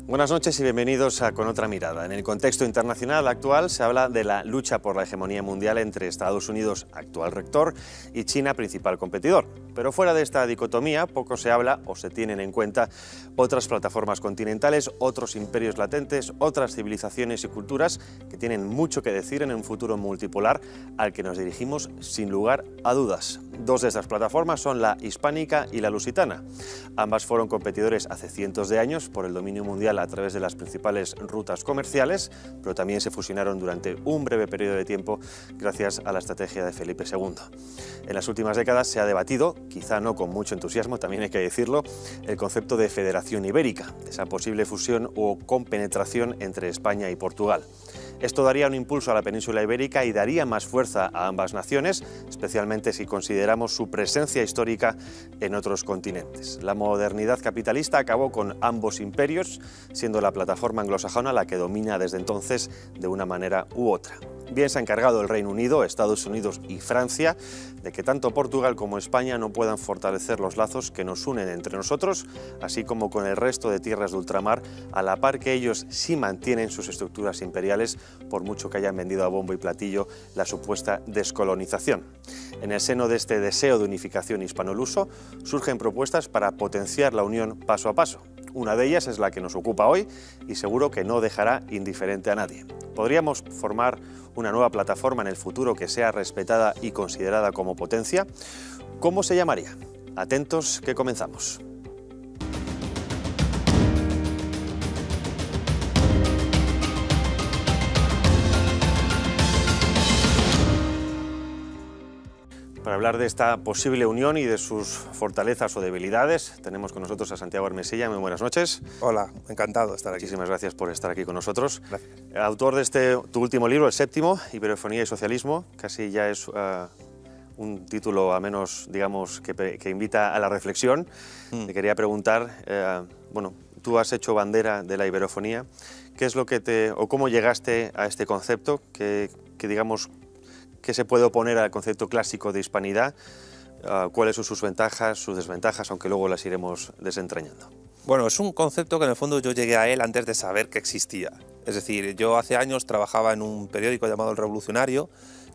Buenas noches y bienvenidos a Con otra mirada. En el contexto internacional actual se habla de la lucha por la hegemonía mundial entre Estados Unidos, actual rector, y China, principal competidor. Pero fuera de esta dicotomía, poco se habla o se tienen en cuenta otras plataformas continentales, otros imperios latentes, otras civilizaciones y culturas que tienen mucho que decir en un futuro multipolar al que nos dirigimos sin lugar a dudas. Dos de estas plataformas son la hispánica y la lusitana. Ambas fueron competidores hace cientos de años por el dominio mundial a través de las principales rutas comerciales, pero también se fusionaron durante un breve periodo de tiempo gracias a la estrategia de Felipe II. En las últimas décadas se ha debatido, quizá no con mucho entusiasmo, también hay que decirlo, el concepto de Federación Ibérica, esa posible fusión o compenetración entre España y Portugal. Esto daría un impulso a la península ibérica y daría más fuerza a ambas naciones, especialmente si consideramos su presencia histórica en otros continentes. La modernidad capitalista acabó con ambos imperios, siendo la plataforma anglosajona la que domina desde entonces de una manera u otra. Bien se ha encargado el Reino Unido, Estados Unidos y Francia de que tanto Portugal como España no puedan fortalecer los lazos que nos unen entre nosotros, así como con el resto de tierras de ultramar, a la par que ellos sí mantienen sus estructuras imperiales, por mucho que hayan vendido a bombo y platillo la supuesta descolonización. En el seno de este deseo de unificación hispano-luso surgen propuestas para potenciar la unión paso a paso. Una de ellas es la que nos ocupa hoy y seguro que no dejará indiferente a nadie. ¿Podríamos formar una nueva plataforma en el futuro que sea respetada y considerada como potencia? ¿Cómo se llamaría? Atentos, que comenzamos. Para hablar de esta posible unión y de sus fortalezas o debilidades, tenemos con nosotros a Santiago Armesilla. Muy buenas noches. Hola, encantado de estar aquí. Muchísimas gracias por estar aquí con nosotros. Gracias. Autor de tu último libro, el séptimo, Iberofonía y Socialismo, casi ya es un título a menos, digamos, que invita a la reflexión. Te quería preguntar, bueno, tú has hecho bandera de la iberofonía. ¿Qué es lo que o cómo llegaste a este concepto que digamos, ¿qué se puede oponer al concepto clásico de hispanidad? ¿Cuáles son sus ventajas, sus desventajas, aunque luego las iremos desentrañando? Bueno, es un concepto que en el fondo yo llegué a él antes de saber que existía. Es decir, yo hace años trabajaba en un periódico llamado El Revolucionario,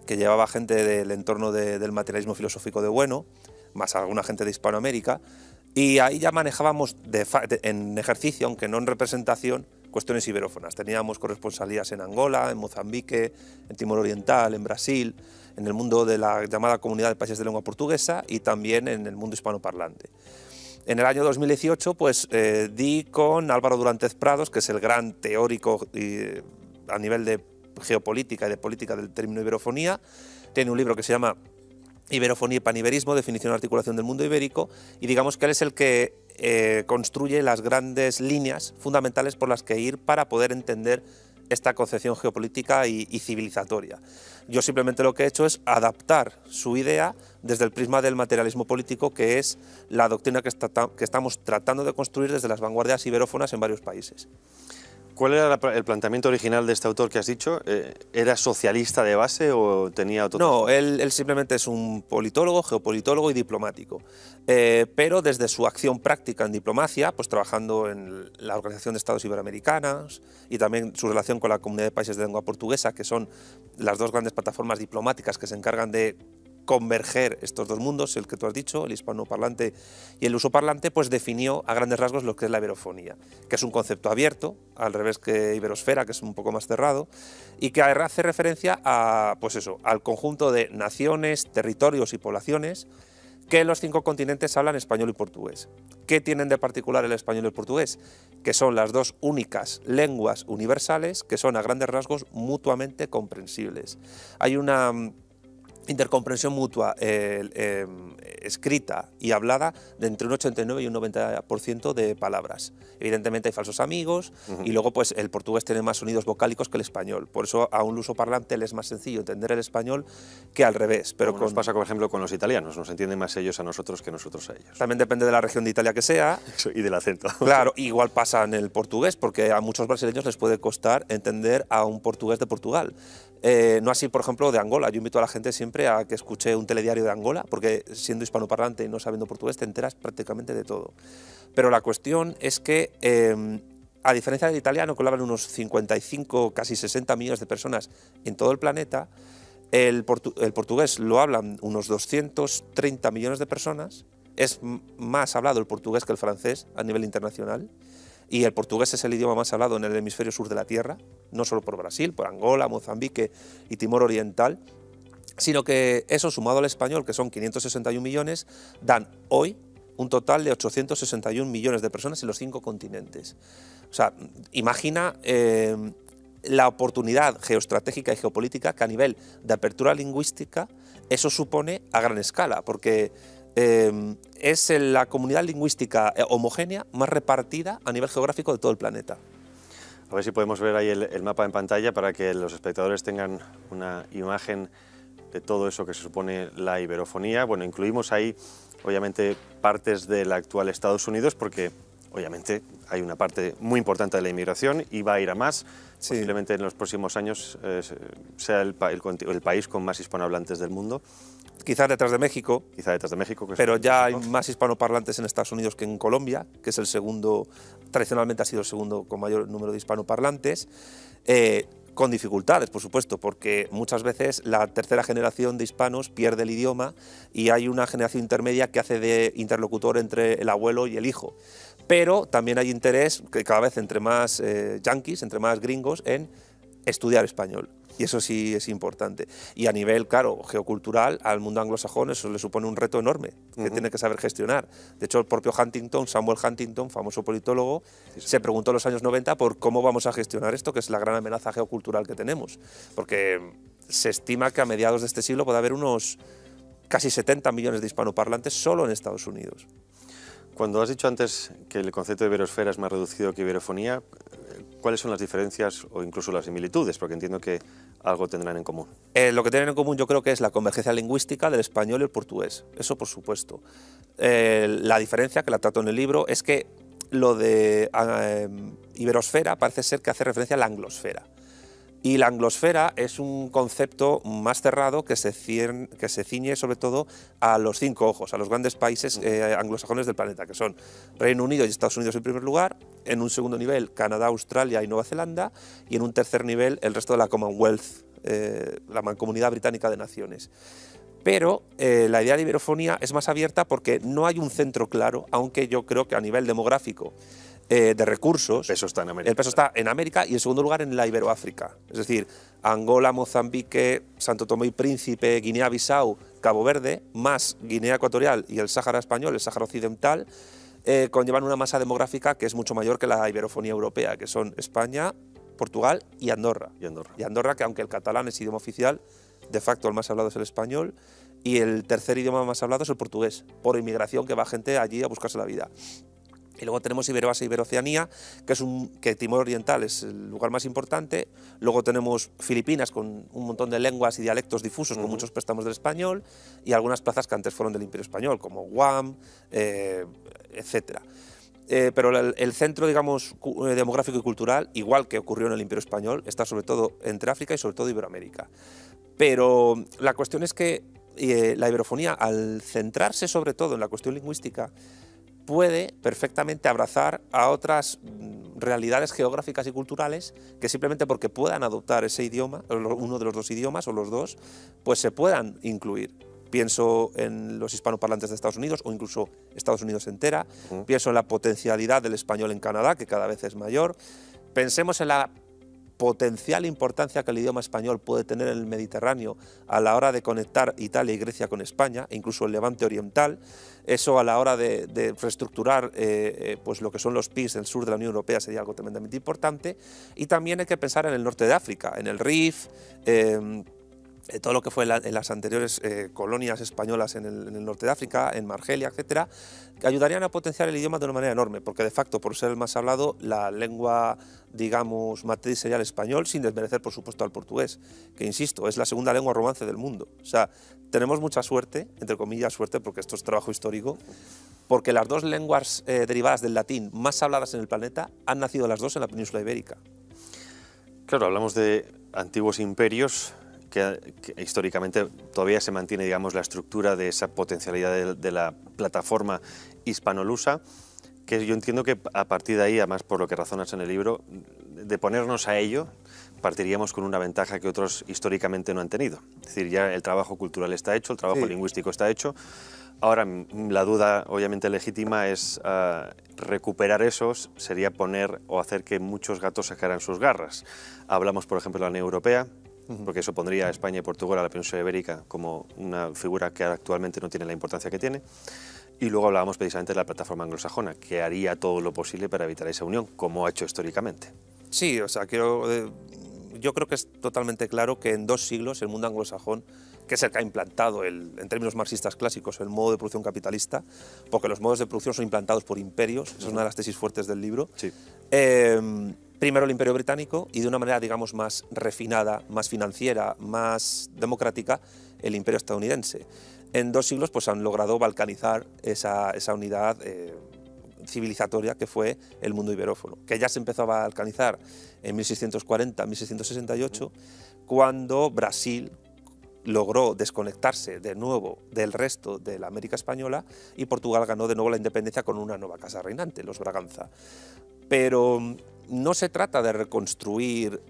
que llevaba gente del entorno del materialismo filosófico de Bueno, más alguna gente de Hispanoamérica, y ahí ya manejábamos en ejercicio, aunque no en representación, cuestiones iberófonas. Teníamos corresponsalías en Angola, en Mozambique, en Timor Oriental, en Brasil, en el mundo de la llamada Comunidad de Países de Lengua Portuguesa y también en el mundo hispanoparlante. En el año 2018 pues, di con Álvaro Durantez Prados, que es el gran teórico a nivel de geopolítica y de política del término iberofonía. Tiene un libro que se llama Iberofonía y Paniberismo, definición y articulación del mundo ibérico, y digamos que él es el que construye las grandes líneas fundamentales por las que ir para poder entender esta concepción geopolítica y civilizatoria. Yo simplemente lo que he hecho es adaptar su idea desde el prisma del materialismo político, que es la doctrina que estamos tratando de construir desde las vanguardias iberófonas en varios países. ¿Cuál era el planteamiento original de este autor que has dicho? ¿Era socialista de base o tenía otro? No, él simplemente es un politólogo, geopolitólogo y diplomático, pero desde su acción práctica en diplomacia, pues trabajando en la Organización de Estados Iberoamericanos y también su relación con la Comunidad de Países de Lengua Portuguesa, que son las dos grandes plataformas diplomáticas que se encargan de converger estos dos mundos, el que tú has dicho, el hispanoparlante y el lusoparlante, pues definió a grandes rasgos lo que es la iberofonía, que es un concepto abierto, al revés que iberosfera, que es un poco más cerrado, y que hace referencia a, pues eso, al conjunto de naciones, territorios y poblaciones que en los 5 continentes hablan español y portugués. ¿Qué tienen de particular el español y el portugués? Que son las dos únicas lenguas universales que son a grandes rasgos mutuamente comprensibles. Hay una intercomprensión mutua escrita y hablada de entre un 89 y un 90% de palabras. Evidentemente hay falsos amigos y luego pues el portugués tiene más sonidos vocálicos que el español. Por eso a un lusoparlante le es más sencillo entender el español que al revés. Pero nos pasa, por ejemplo, con los italianos. Nos entienden más ellos a nosotros que nosotros a ellos. También depende de la región de Italia que sea. Y del acento. Claro, igual pasa en el portugués, porque a muchos brasileños les puede costar entender a un portugués de Portugal. No así, por ejemplo, de Angola. Yo invito a la gente siempre a que escuche un telediario de Angola, porque siendo hispanoparlante y no sabiendo portugués te enteras prácticamente de todo. Pero la cuestión es que a diferencia del italiano, que lo hablan unos 55, casi 60 millones de personas en todo el planeta, el portugués lo hablan unos 230 millones de personas, es más hablado el portugués que el francés a nivel internacional, y el portugués es el idioma más hablado en el hemisferio sur de la Tierra, no solo por Brasil, por Angola, Mozambique y Timor Oriental, sino que eso sumado al español, que son 561 millones, dan hoy un total de 861 millones de personas en los 5 continentes. O sea, imagina la oportunidad geoestratégica y geopolítica que a nivel de apertura lingüística eso supone a gran escala, porque es la comunidad lingüística homogénea más repartida a nivel geográfico de todo el planeta. A ver si podemos ver ahí el mapa en pantalla para que los espectadores tengan una imagen de todo eso que se supone la iberofonía. Bueno, incluimos ahí, obviamente, partes del actual Estados Unidos, porque, obviamente, hay una parte muy importante de la inmigración y va a ir a más. Sí. Posiblemente en los próximos años sea el país con más hispanohablantes del mundo. Quizás detrás de México. Quizá detrás de México. Que pero ya hay más hispanoparlantes en Estados Unidos que en Colombia, que es el segundo, tradicionalmente ha sido el segundo con mayor número de hispanoparlantes. Con dificultades, por supuesto, porque muchas veces la tercera generación de hispanos pierde el idioma y hay una generación intermedia que hace de interlocutor entre el abuelo y el hijo. Pero también hay interés, que cada vez entre más yanquis, entre más gringos, en estudiar español. Y eso sí es importante. Y a nivel, claro, geocultural, al mundo anglosajón eso le supone un reto enorme que tiene que saber gestionar. De hecho, el propio Huntington, Samuel Huntington, famoso politólogo, se preguntó en los años 90 por cómo vamos a gestionar esto, que es la gran amenaza geocultural que tenemos. Porque se estima que a mediados de este siglo puede haber unos casi 70 millones de hispanoparlantes solo en Estados Unidos. Cuando has dicho antes que el concepto de iberosfera es más reducido que iberofonía, ¿cuáles son las diferencias o incluso las similitudes? Porque entiendo que algo tendrán en común. Lo que tienen en común yo creo que es la convergencia lingüística del español y el portugués, eso por supuesto. La diferencia, que la trato en el libro, es que lo de iberosfera parece ser que hace referencia a la anglosfera. Y la anglosfera es un concepto más cerrado que se ciñe sobre todo a los 5 ojos, a los grandes países anglosajones del planeta, que son Reino Unido y Estados Unidos en primer lugar, en un segundo nivel Canadá, Australia y Nueva Zelanda, y en un tercer nivel el resto de la Commonwealth, la Mancomunidad Británica de Naciones. Pero la idea de iberofonía es más abierta porque no hay un centro claro, aunque yo creo que a nivel demográfico de recursos, el peso está en América. El peso está en América y en segundo lugar en la Iberoáfrica, es decir, Angola, Mozambique, Santo Tomé y Príncipe, Guinea-Bissau, Cabo Verde, más Guinea Ecuatorial y el Sáhara español, el Sáhara Occidental, conllevan una masa demográfica que es mucho mayor que la iberofonía europea, que son España, Portugal y Andorra. Y Andorra, que aunque el catalán es idioma oficial, de facto el más hablado es el español, y el tercer idioma más hablado es el portugués, por inmigración que va gente allí a buscarse la vida. Y luego tenemos Iberoasia y Iberooceanía, que Timor Oriental es el lugar más importante. Luego tenemos Filipinas con un montón de lenguas y dialectos difusos, con muchos préstamos del español, y algunas plazas que antes fueron del Imperio Español, como Guam, etc. Pero el centro, digamos, demográfico y cultural, igual que ocurrió en el Imperio Español, está sobre todo entre África y sobre todo Iberoamérica. Pero la cuestión es que la iberofonía, al centrarse sobre todo en la cuestión lingüística, puede perfectamente abrazar a otras realidades geográficas y culturales que simplemente porque puedan adoptar ese idioma, uno de los dos idiomas o los dos, pues se puedan incluir. Pienso en los hispanoparlantes de Estados Unidos o incluso Estados Unidos entera, pienso en la potencialidad del español en Canadá, que cada vez es mayor. Pensemos en la potencial importancia que el idioma español puede tener en el Mediterráneo a la hora de conectar Italia y Grecia con España, e incluso el Levante oriental. Eso a la hora de reestructurar pues lo que son los PIS del sur de la Unión Europea sería algo tremendamente importante. Y también hay que pensar en el norte de África, en el Rif, todo lo que fue en las anteriores colonias españolas en el norte de África, en Margelia, etcétera, que ayudarían a potenciar el idioma de una manera enorme, porque de facto, por ser el más hablado, la lengua, digamos, matriz sería el español, sin desmerecer, por supuesto, al portugués, que, insisto, es la segunda lengua romance del mundo. O sea, tenemos mucha suerte, entre comillas suerte, porque esto es trabajo histórico, porque las dos lenguas derivadas del latín más habladas en el planeta han nacido las dos en la península ibérica. Claro, hablamos de antiguos imperios, que históricamente todavía se mantiene, digamos, la estructura de esa potencialidad de la plataforma hispanolusa, que yo entiendo que a partir de ahí, además por lo que razonas en el libro, de ponernos a ello, partiríamos con una ventaja que otros históricamente no han tenido. Es decir, ya el trabajo cultural está hecho, el trabajo lingüístico está hecho. Ahora, la duda, obviamente legítima, es recuperar esos, sería poner o hacer que muchos gatos sacaran sus garras. Hablamos, por ejemplo, de la Unión Europea, porque eso pondría a España y Portugal, a la península ibérica, como una figura que actualmente no tiene la importancia que tiene. Y luego hablábamos precisamente de la plataforma anglosajona, que haría todo lo posible para evitar esa unión, como ha hecho históricamente. Sí, o sea, yo creo que es totalmente claro que en 2 siglos el mundo anglosajón, que es el que ha implantado, en términos marxistas clásicos, el modo de producción capitalista, porque los modos de producción son implantados por imperios, esa es una de las tesis fuertes del libro. Sí. Primero el Imperio Británico y de una manera, digamos, más refinada, más financiera, más democrática, el Imperio estadounidense. En 2 siglos pues, han logrado balcanizar esa unidad civilizatoria que fue el mundo iberófono, que ya se empezó a balcanizar en 1640-1668, cuando Brasil logró desconectarse de nuevo del resto de la América española y Portugal ganó de nuevo la independencia con una nueva casa reinante, los Braganza. Pero no se trata de reconstruir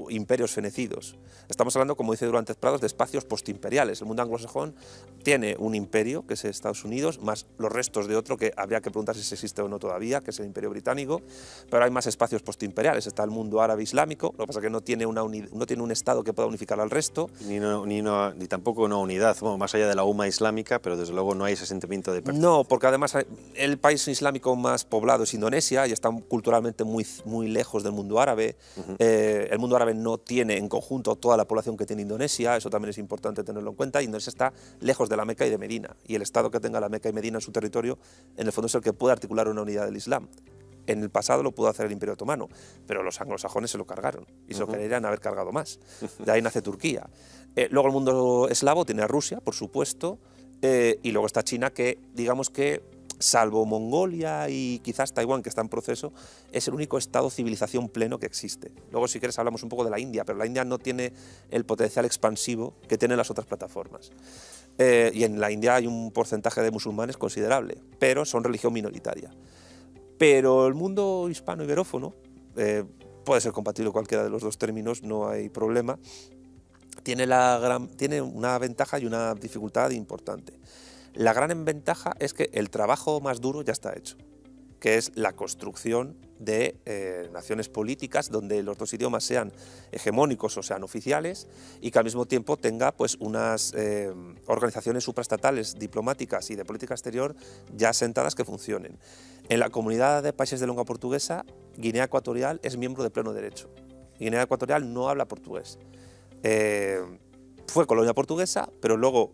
imperios fenecidos. Estamos hablando, como dice Durantes Prados, de espacios postimperiales. El mundo anglosajón tiene un imperio, que es Estados Unidos, más los restos de otro que habría que preguntarse si existe o no todavía, que es el Imperio Británico, pero hay más espacios postimperiales. Está el mundo árabe islámico, lo que pasa es que no tiene un Estado que pueda unificar al resto. Ni tampoco una unidad, bueno, más allá de la umma islámica, pero desde luego no hay ese sentimiento de pertenencia. No, porque además el país islámico más poblado es Indonesia y está culturalmente muy lejos del mundo árabe. El mundo árabe no tiene en conjunto toda la población que tiene Indonesia, eso también es importante tenerlo en cuenta. Indonesia está lejos de la Meca y de Medina, y el Estado que tenga la Meca y Medina en su territorio, en el fondo es el que puede articular una unidad del Islam. En el pasado lo pudo hacer el Imperio Otomano, pero los anglosajones se lo cargaron y se lo querían haber cargado más. De ahí nace Turquía. Luego el mundo eslavo tiene a Rusia, por supuesto, y luego está China, que digamos que salvo Mongolia y quizás Taiwán, que está en proceso, es el único estado civilización pleno que existe. Luego, si quieres, hablamos un poco de la India, pero la India no tiene el potencial expansivo que tienen las otras plataformas. Y en la India hay un porcentaje de musulmanes considerable, pero son religión minoritaria. Pero el mundo hispano-iberófono puede ser compatible con cualquiera de los dos términos, no hay problema. Tiene una ventaja y una dificultad importante. La gran ventaja es que el trabajo más duro ya está hecho, que es la construcción de naciones políticas donde los dos idiomas sean hegemónicos o sean oficiales y que al mismo tiempo tenga pues, unas organizaciones supraestatales, diplomáticas y de política exterior ya asentadas que funcionen. En la comunidad de países de lengua portuguesa, Guinea Ecuatorial es miembro de pleno derecho. Guinea Ecuatorial no habla portugués. Fue colonia portuguesa, pero luego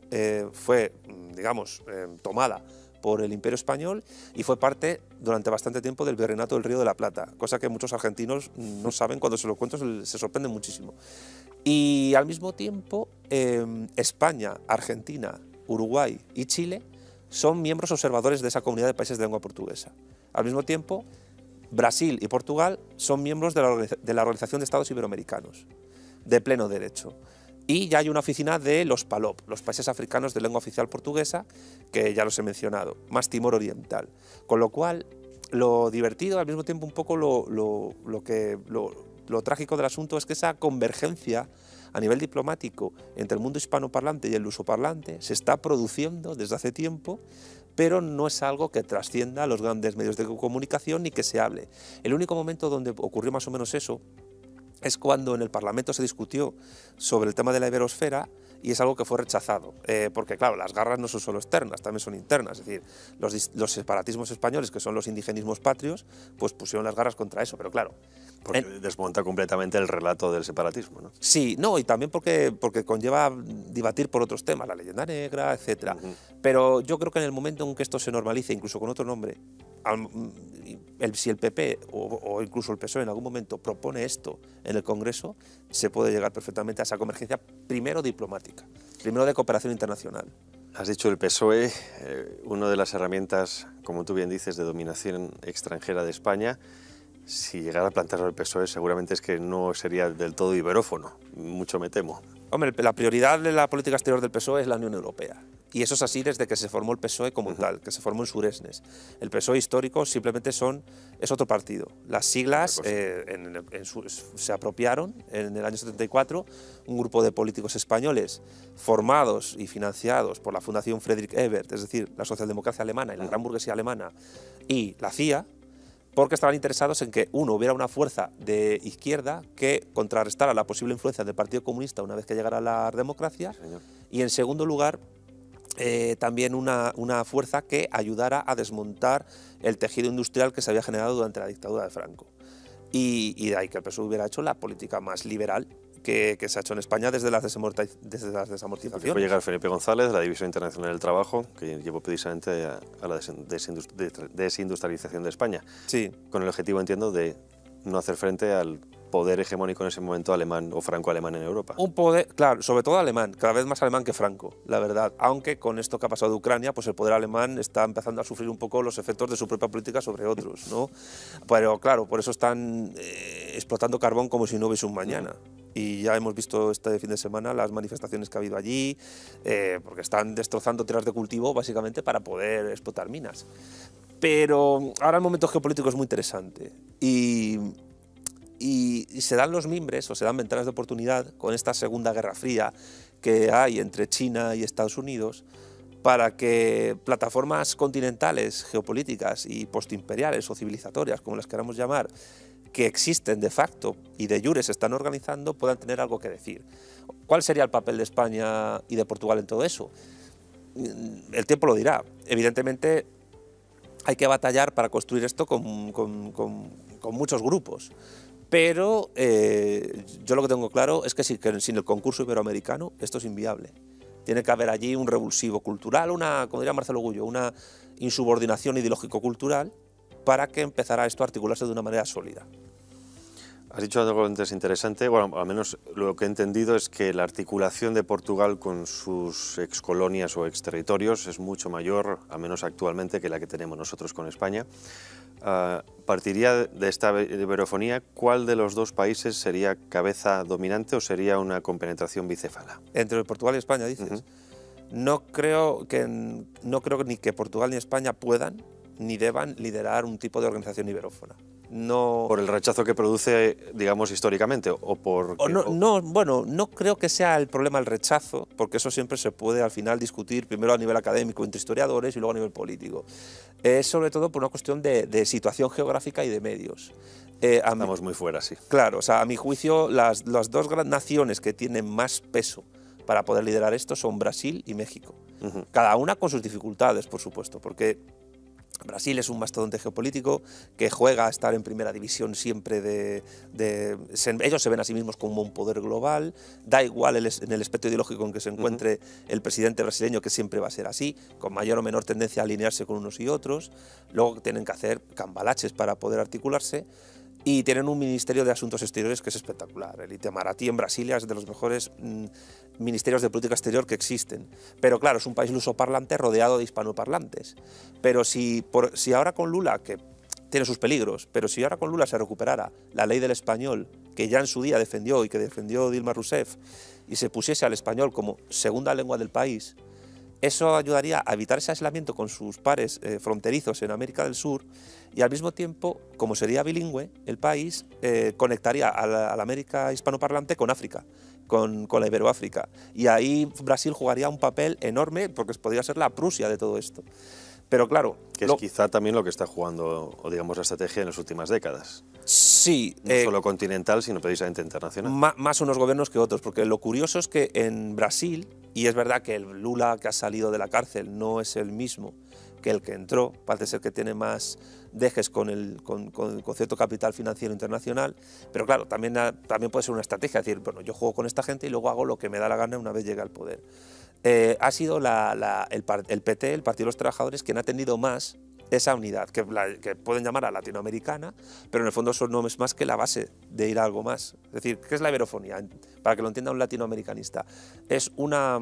fue, digamos, tomada por el Imperio Español y fue parte durante bastante tiempo del Virreinato del Río de la Plata, cosa que muchos argentinos no saben, cuando se lo cuento se sorprenden muchísimo. Y al mismo tiempo, España, Argentina, Uruguay y Chile son miembros observadores de esa comunidad de países de lengua portuguesa. Al mismo tiempo, Brasil y Portugal son miembros de la Organización de Estados Iberoamericanos, de pleno derecho. Y ya hay una oficina de los PALOP, los países africanos de lengua oficial portuguesa, que ya los he mencionado, más Timor Oriental. Con lo cual, lo divertido, al mismo tiempo un poco lo trágico del asunto es que esa convergencia a nivel diplomático entre el mundo hispanoparlante y el lusoparlante se está produciendo desde hace tiempo, pero no es algo que trascienda a los grandes medios de comunicación ni que se hable. El único momento donde ocurrió más o menos eso es cuando en el Parlamento se discutió sobre el tema de la iberosfera y es algo que fue rechazado, porque claro, las garras no son solo externas, también son internas, es decir, los separatismos españoles, que son los indigenismos patrios, pues pusieron las garras contra eso, pero claro... Porque desmonta completamente el relato del separatismo, ¿no? Sí, no, y también porque conlleva debatir por otros temas, la leyenda negra, etc. Pero yo creo que en el momento en que esto se normalice, incluso con otro nombre, si el PP o incluso el PSOE en algún momento propone esto en el Congreso, se puede llegar perfectamente a esa convergencia, primero diplomática, primero de cooperación internacional. Has dicho el PSOE, una de las herramientas, como tú bien dices, de dominación extranjera de España. Si llegara a plantearlo el PSOE, seguramente es que no sería del todo iberófono, mucho me temo. Hombre, la prioridad de la política exterior del PSOE es la Unión Europea. Y eso es así desde que se formó el PSOE como tal, que se formó en Suresnes. El PSOE histórico simplemente es otro partido. Las siglas se apropiaron en el año 74 un grupo de políticos españoles formados y financiados por la Fundación Friedrich Ebert, es decir, la socialdemocracia alemana y la gran burguesía alemana, y la CIA, porque estaban interesados en que, uno, hubiera una fuerza de izquierda que contrarrestara la posible influencia del Partido Comunista una vez que llegara la democracia, y en segundo lugar, también una fuerza que ayudara a desmontar el tejido industrial que se había generado durante la dictadura de Franco. Y de ahí que el PSOE hubiera hecho la política más liberal que se ha hecho en España desde las desamortizaciones. Fue llegar Felipe González, la División Internacional del Trabajo, que llevó precisamente a la desindustrialización de España. Sí. Con el objetivo, entiendo, de no hacer frente al poder hegemónico en ese momento alemán o franco-alemán en Europa. Un poder, claro, sobre todo alemán, cada vez más alemán que Franco, la verdad. Aunque con esto que ha pasado de Ucrania, pues el poder alemán está empezando a sufrir un poco los efectos de su propia política sobre otros, ¿no? Pero claro, por eso están explotando carbón como si no hubiese un mañana. Y ya hemos visto este fin de semana las manifestaciones que ha habido allí, porque están destrozando tierras de cultivo básicamente para poder explotar minas. Pero ahora el momento geopolítico es muy interesante y se dan los mimbres o se dan ventanas de oportunidad con esta Segunda Guerra Fría que hay entre China y Estados Unidos para que plataformas continentales, geopolíticas y postimperiales o civilizatorias, como las queramos llamar, que existen de facto y de jure se están organizando, puedan tener algo que decir. ¿Cuál sería el papel de España y de Portugal en todo eso? El tiempo lo dirá. Evidentemente hay que batallar para construir esto con muchos grupos. Pero yo lo que tengo claro es que sin el concurso iberoamericano esto es inviable. Tiene que haber allí un revulsivo cultural, como diría Marcelo Gullo, una insubordinación ideológico-cultural para que empezara esto a articularse de una manera sólida. Has dicho algo antes interesante, bueno, al menos lo que he entendido es que la articulación de Portugal con sus excolonias o exterritorios es mucho mayor, al menos actualmente, que la que tenemos nosotros con España. Partiría de esta iberofonía, ¿cuál de los dos países sería cabeza dominante o sería una compenetración bicéfala? Entre Portugal y España, dices. No creo ni que Portugal ni España puedan ni deban liderar un tipo de organización iberófona. No, ¿Por el rechazo que produce, digamos, históricamente? No creo que sea el problema el rechazo, porque eso siempre se puede al final discutir primero a nivel académico entre historiadores y luego a nivel político. Es sobre todo por una cuestión de situación geográfica y de medios. Estamos muy fuera, sí. Claro, o sea, a mi juicio las dos grandes naciones que tienen más peso para poder liderar esto son Brasil y México. Cada una con sus dificultades, por supuesto, porque Brasil es un mastodonte geopolítico que juega a estar en primera división siempre ellos se ven a sí mismos como un poder global, da igual en el espectro ideológico en que se encuentre el presidente brasileño, que siempre va a ser así, con mayor o menor tendencia a alinearse con unos y otros. Luego tienen que hacer cambalaches para poder articularse. Y tienen un ministerio de Asuntos Exteriores que es espectacular. El Itamaraty en Brasilia es de los mejores ministerios de política exterior que existen. Pero claro, es un país lusoparlante rodeado de hispanoparlantes. Pero si ahora con Lula, que tiene sus peligros, pero si ahora con Lula se recuperara la ley del español, que ya en su día defendió y que defendió Dilma Rousseff, y se pusiese al español como segunda lengua del país, eso ayudaría a evitar ese aislamiento con sus pares fronterizos en América del Sur y al mismo tiempo, como sería bilingüe, el país conectaría a la América hispanoparlante con África, con la Iberoáfrica. Y ahí Brasil jugaría un papel enorme porque podría ser la Prusia de todo esto. Pero claro... Que es quizá también lo que está jugando, o digamos, la estrategia en las últimas décadas. Sí. No solo continental, sino precisamente internacional. Más unos gobiernos que otros, porque lo curioso es que en Brasil, y es verdad que el Lula que ha salido de la cárcel no es el mismo que el que entró, parece ser que tiene más dejes con cierto capital financiero internacional, pero claro, también puede ser una estrategia, es decir, bueno, yo juego con esta gente y luego hago lo que me da la gana una vez llegue al poder. Ha sido el PT, el Partido de los Trabajadores, quien ha tenido más esa unidad, que pueden llamar a latinoamericana, pero en el fondo eso no es más que la base de ir a algo más. Es decir, ¿qué es la iberofonía? Para que lo entienda un latinoamericanista. Es una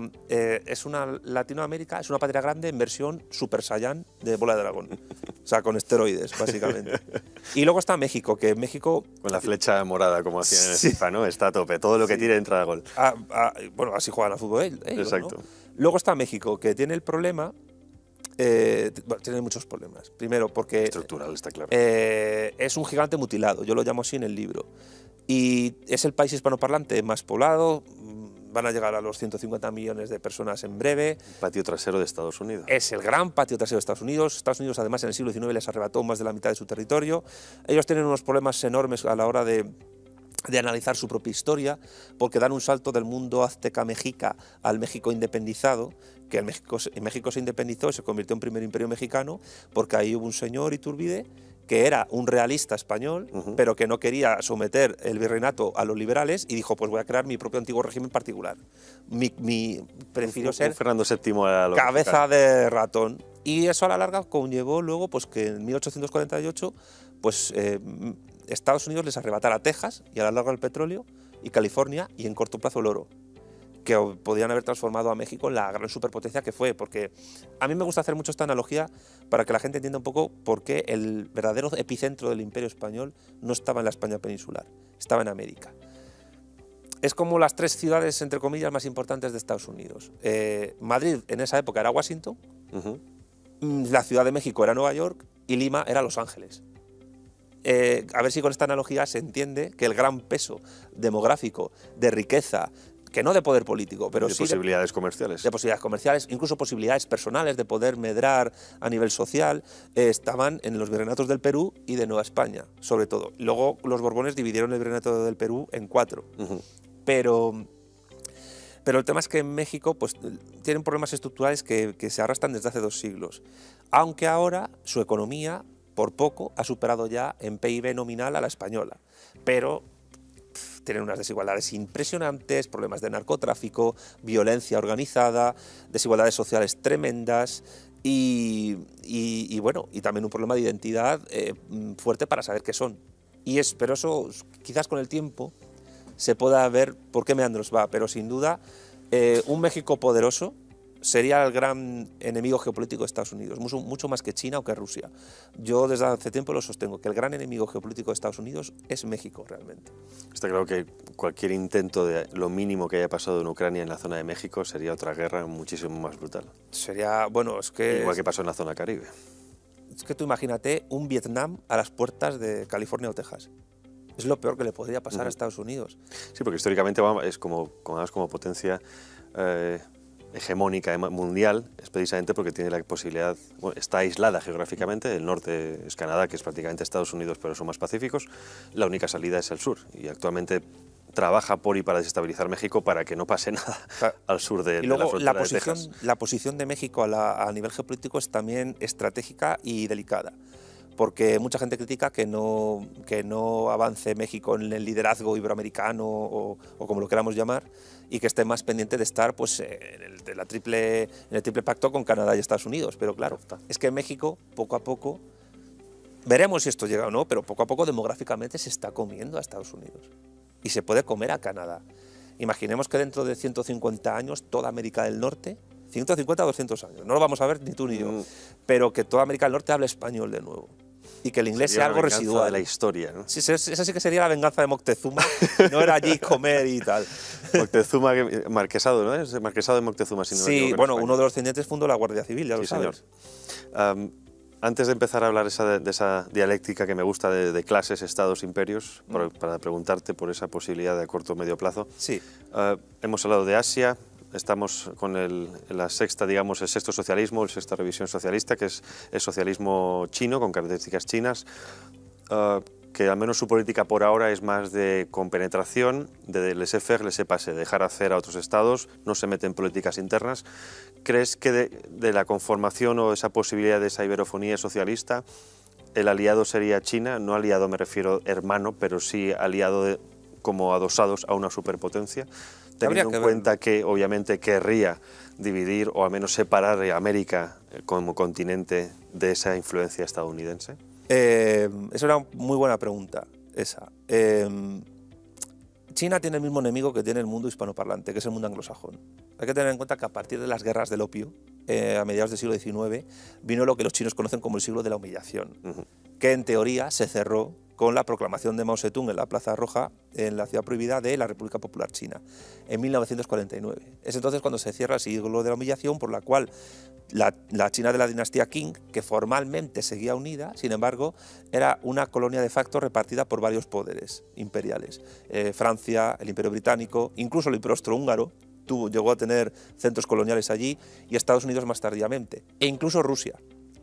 Latinoamérica, es una patria grande en versión Super Saiyan de Bola de Dragón. O sea, con esteroides, básicamente. Y luego está México, que México... Con la flecha morada, como hacían en el FIFA, ¿no? Está a tope, todo lo que tire entra a gol. Bueno, así juegan al fútbol ellos, exacto. ¿no? Luego está México, que tiene el problema, bueno, tiene muchos problemas. Primero, porque Estructural, está claro. es un gigante mutilado, yo lo llamo así en el libro. Y es el país hispanoparlante más poblado, van a llegar a los 150 millones de personas en breve. Patio trasero de Estados Unidos. Es el gran patio trasero de Estados Unidos. Estados Unidos, además, en el siglo XIX les arrebató más de la mitad de su territorio. Ellos tienen unos problemas enormes a la hora de analizar su propia historia, porque dan un salto del mundo azteca-mexica al México independizado, que México se independizó y se convirtió en primer imperio mexicano, porque ahí hubo un señor, Iturbide, que era un realista español, pero que no quería someter el virreinato a los liberales y dijo, pues voy a crear mi propio antiguo régimen particular. Prefirió ser Fernando VII a cabeza de ratón. Y eso a la larga conllevó luego pues, que en 1848 pues, Estados Unidos les arrebatara Texas y a la larga el petróleo, y California y en corto plazo el oro, que podían haber transformado a México en la gran superpotencia que fue, porque a mí me gusta hacer mucho esta analogía para que la gente entienda un poco por qué el verdadero epicentro del Imperio Español no estaba en la España peninsular, estaba en América. Es como las tres ciudades, entre comillas, más importantes de Estados Unidos. Madrid en esa época era Washington, la Ciudad de México era Nueva York y Lima era Los Ángeles. A ver si con esta analogía se entiende que el gran peso demográfico, de riqueza, que no de poder político, pero de sí posibilidades comerciales. De posibilidades comerciales, incluso posibilidades personales de poder medrar a nivel social, estaban en los virreinatos del Perú y de Nueva España, sobre todo. Luego los Borbones dividieron el virreinato del Perú en 4. Pero el tema es que en México pues, tienen problemas estructurales que se arrastran desde hace 2 siglos. Aunque ahora su economía, por poco, ha superado ya en PIB nominal a la española. Pero tienen unas desigualdades impresionantes, problemas de narcotráfico, violencia organizada, desigualdades sociales tremendas y bueno, y también un problema de identidad fuerte para saber qué son. Pero eso quizás con el tiempo se pueda ver por qué meandros va, pero sin duda un México poderoso sería el gran enemigo geopolítico de Estados Unidos, mucho más que China o que Rusia. Yo desde hace tiempo lo sostengo, que el gran enemigo geopolítico de Estados Unidos es México realmente. Está claro que cualquier intento de lo mínimo que haya pasado en Ucrania en la zona de México sería otra guerra muchísimo más brutal. Sería, bueno, es que... Igual que pasó en la zona Caribe. Es que tú imagínate un Vietnam a las puertas de California o Texas. Es lo peor que le podría pasar a Estados Unidos. Sí, porque históricamente es como potencia hegemónica mundial, es precisamente porque tiene la posibilidad, bueno, está aislada geográficamente, el norte es Canadá, que es prácticamente Estados Unidos, pero son más pacíficos, la única salida es el sur, y actualmente trabaja por y para desestabilizar México para que no pase nada al sur de la frontera de Texas. La posición de México a nivel geopolítico es también estratégica y delicada, porque mucha gente critica que no avance México en el liderazgo iberoamericano o como lo queramos llamar, y que esté más pendiente de estar pues, en el triple pacto con Canadá y Estados Unidos. Pero claro, es que México, poco a poco, veremos si esto llega o no, pero poco a poco demográficamente se está comiendo a Estados Unidos. Y se puede comer a Canadá. Imaginemos que dentro de 150 años toda América del Norte, 150 a 200 años, no lo vamos a ver ni tú ni yo, pero que toda América del Norte hable español de nuevo. Y que el inglés sea algo residual. De la historia, ¿no? Sí, esa sí que sería la venganza de Moctezuma, no era allí comer y tal. Moctezuma, marquesado, ¿no? Es el marquesado de Moctezuma, si no me equivoco, bueno, uno de los descendientes fundó la Guardia Civil, ya lo sabes. Señor. Antes de empezar a hablar de esa dialéctica que me gusta de clases, estados, imperios, para preguntarte por esa posibilidad de a corto o medio plazo, hemos hablado de Asia. Estamos con la sexta, digamos, el sexto socialismo, la sexta revisión socialista, que es el socialismo chino, con características chinas, que al menos su política por ahora es más de compenetración, de laissez-faire, laissez-passer, dejar hacer a otros estados, no se mete en políticas internas. ¿Crees que de la conformación o esa posibilidad de esa iberofonía socialista, el aliado sería China? No aliado me refiero hermano, pero sí aliado como adosados a una superpotencia, teniendo en cuenta que obviamente querría dividir o al menos separar a América como continente de esa influencia estadounidense? Es una muy buena pregunta esa. China tiene el mismo enemigo que tiene el mundo hispanoparlante, que es el mundo anglosajón. Hay que tener en cuenta que a partir de las guerras del opio, a mediados del siglo XIX, vino lo que los chinos conocen como el siglo de la humillación, que en teoría se cerró con la proclamación de Mao Zedong en la Plaza Roja, en la ciudad prohibida de la República Popular China, en 1949. Es entonces cuando se cierra el siglo de la humillación, por la cual la China de la dinastía Qing, que formalmente seguía unida, sin embargo, era una colonia de facto repartida por varios poderes imperiales. Francia, el Imperio Británico, incluso el Imperio Austrohúngaro, llegó a tener centros coloniales allí, y Estados Unidos más tardíamente, e incluso Rusia,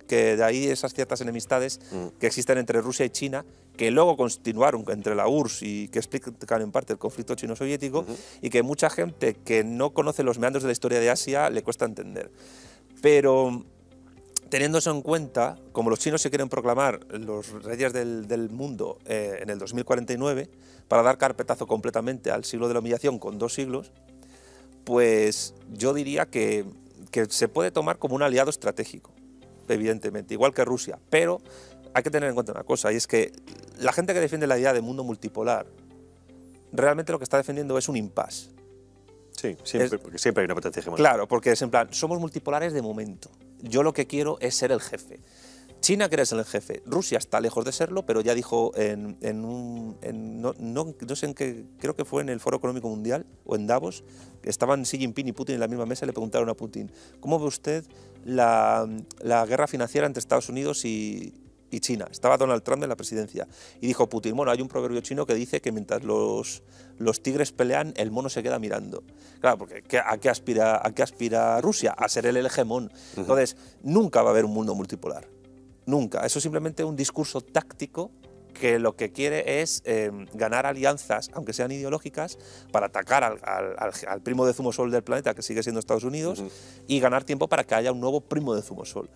que de ahí esas ciertas enemistades que existen entre Rusia y China, que luego continuaron entre la URSS y que explican en parte el conflicto chino-soviético, y que mucha gente que no conoce los meandros de la historia de Asia le cuesta entender. Pero teniendo eso en cuenta, como los chinos se quieren proclamar los reyes del mundo en el 2049, para dar carpetazo completamente al siglo de la humillación con 2 siglos, pues yo diría que se puede tomar como un aliado estratégico, evidentemente, igual que Rusia, pero hay que tener en cuenta una cosa, y es que la gente que defiende la idea de mundo multipolar realmente lo que está defendiendo es un impasse. Sí, porque siempre hay una potencia hegemónica. Claro, porque es en plan, somos multipolares de momento, yo lo que quiero es ser el jefe. China quiere ser el jefe, Rusia está lejos de serlo, pero ya dijo no sé en qué, creo que fue en el Foro Económico Mundial o en Davos, que estaban Xi Jinping y Putin en la misma mesa, y le preguntaron a Putin, ¿cómo ve usted la guerra financiera entre Estados Unidos y China? Estaba Donald Trump en la presidencia y dijo Putin, bueno, hay un proverbio chino que dice que mientras los tigres pelean, el mono se queda mirando. Claro, porque ¿a qué aspira Rusia? A ser el hegemón. Entonces, nunca va a haber un mundo multipolar. Nunca. Eso es simplemente un discurso táctico que lo que quiere es ganar alianzas, aunque sean ideológicas, para atacar al primo de zumosol del planeta, que sigue siendo Estados Unidos, y ganar tiempo para que haya un nuevo primo de zumosol.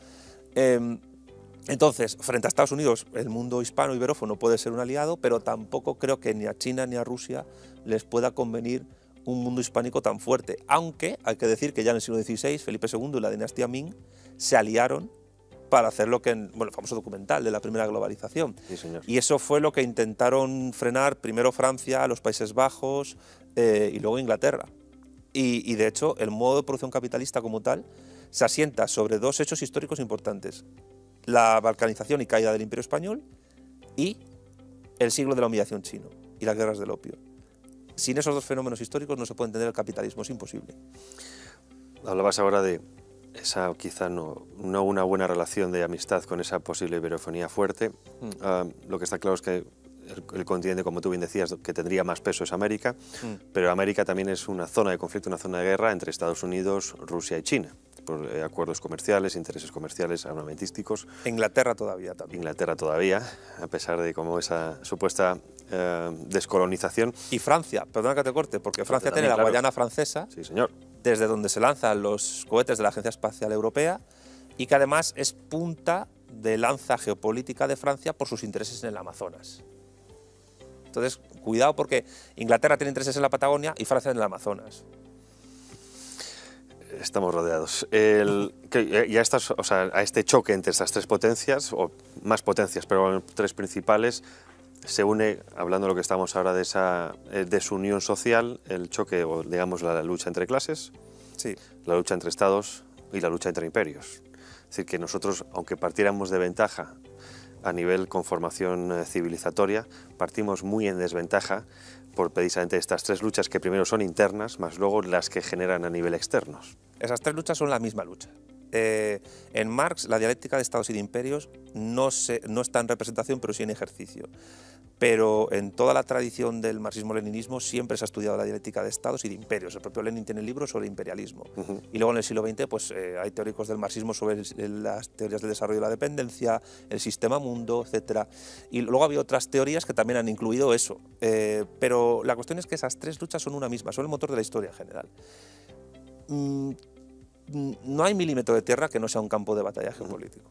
Entonces, frente a Estados Unidos, el mundo hispano iberófono puede ser un aliado, pero tampoco creo que ni a China ni a Rusia les pueda convenir un mundo hispánico tan fuerte, aunque hay que decir que ya en el siglo XVI, Felipe II y la dinastía Ming se aliaron para hacer lo que, el famoso documental de la primera globalización. Sí, señor. Y eso fue lo que intentaron frenar primero Francia, los Países Bajos y luego Inglaterra. Y de hecho, el modo de producción capitalista como tal se asienta sobre 2 hechos históricos importantes: la balcanización y caída del Imperio Español y el siglo de la humillación chino y las guerras del opio. Sin esos 2 fenómenos históricos no se puede entender el capitalismo, es imposible. Hablabas ahora de esa quizá no una buena relación de amistad con esa posible iberofonía fuerte. Lo que está claro es que el continente, como tú bien decías, que tendría más peso es América, pero América también es una zona de conflicto, una zona de guerra entre Estados Unidos, Rusia y China, por acuerdos comerciales, intereses comerciales, armamentísticos. Inglaterra todavía también. Inglaterra todavía, a pesar de como esa supuesta descolonización. Y Francia, perdona que te corte, porque Francia tiene la Guayana francesa, sí, señor, desde donde se lanzan los cohetes de la Agencia Espacial Europea, y que además es punta de lanza geopolítica de Francia por sus intereses en el Amazonas. Entonces, cuidado, porque Inglaterra tiene intereses en la Patagonia y Francia en el Amazonas. Estamos rodeados. Y a este choque entre estas 3 potencias, o más potencias, pero 3 principales, se une, hablando de lo que estamos ahora de esa desunión social, el choque, o digamos la lucha entre clases, sí, la lucha entre estados y la lucha entre imperios. Es decir, que nosotros, aunque partiéramos de ventaja a nivel conformación civilizatoria, partimos muy en desventaja por precisamente estas 3 luchas que primero son internas, más luego las que generan a nivel externos. Esas 3 luchas son la misma lucha. En Marx, la dialéctica de estados y de imperios no está en representación, pero sí en ejercicio. Pero en toda la tradición del marxismo-leninismo siempre se ha estudiado la dialéctica de estados y de imperios. El propio Lenin tiene libros sobre imperialismo. Y luego en el siglo XX pues, hay teóricos del marxismo sobre las teorías del desarrollo de la dependencia, el sistema mundo, etc. Y luego había otras teorías que también han incluido eso. Pero la cuestión es que esas 3 luchas son una misma, son el motor de la historia en general. No hay milímetro de tierra que no sea un campo de batalla geopolítico.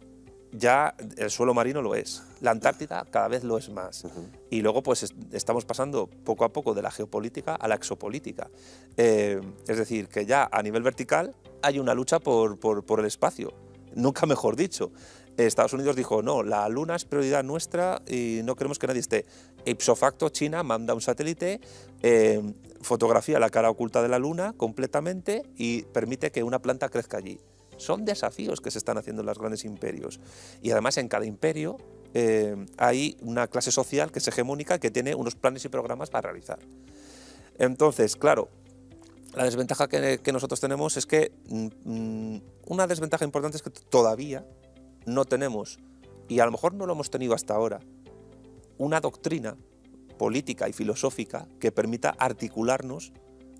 Ya el suelo marino lo es, la Antártida cada vez lo es más. Y luego pues estamos pasando poco a poco de la geopolítica a la exopolítica. Es decir, que ya a nivel vertical hay una lucha por el espacio, nunca mejor dicho. Estados Unidos dijo, no, la Luna es prioridad nuestra y no queremos que nadie esté. Ipso facto, China manda un satélite, fotografía la cara oculta de la Luna completamente y permite que una planta crezca allí. Son desafíos que se están haciendo en los grandes imperios. Y además en cada imperio hay una clase social que es hegemónica, que tiene unos planes y programas para realizar. Entonces, claro, la desventaja que nosotros tenemos es que una desventaja importante es que todavía no tenemos, y a lo mejor no lo hemos tenido hasta ahora, una doctrina política y filosófica que permita articularnos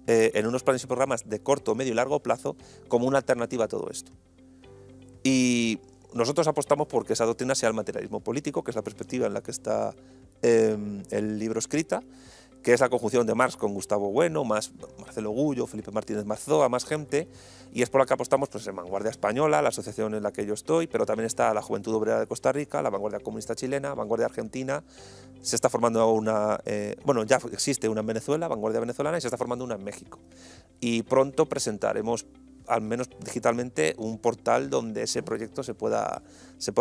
en unos planes y programas de corto, medio y largo plazo como una alternativa a todo esto. Y nosotros apostamos por que esa doctrina sea el materialismo político, que es la perspectiva en la que está el libro escrita, que es la conjunción de Marx con Gustavo Bueno, más Marcelo Gullo, Felipe Martínez Marzoa, más gente, y es por la que apostamos pues, en Vanguardia Española, la asociación en la que yo estoy, pero también está la Juventud Obrera de Costa Rica, la Vanguardia Comunista Chilena, Vanguardia Argentina, se está formando una, bueno, ya existe una en Venezuela, Vanguardia Venezolana, y se está formando una en México. Y pronto presentaremos, al menos digitalmente, un portal donde ese proyecto se pueda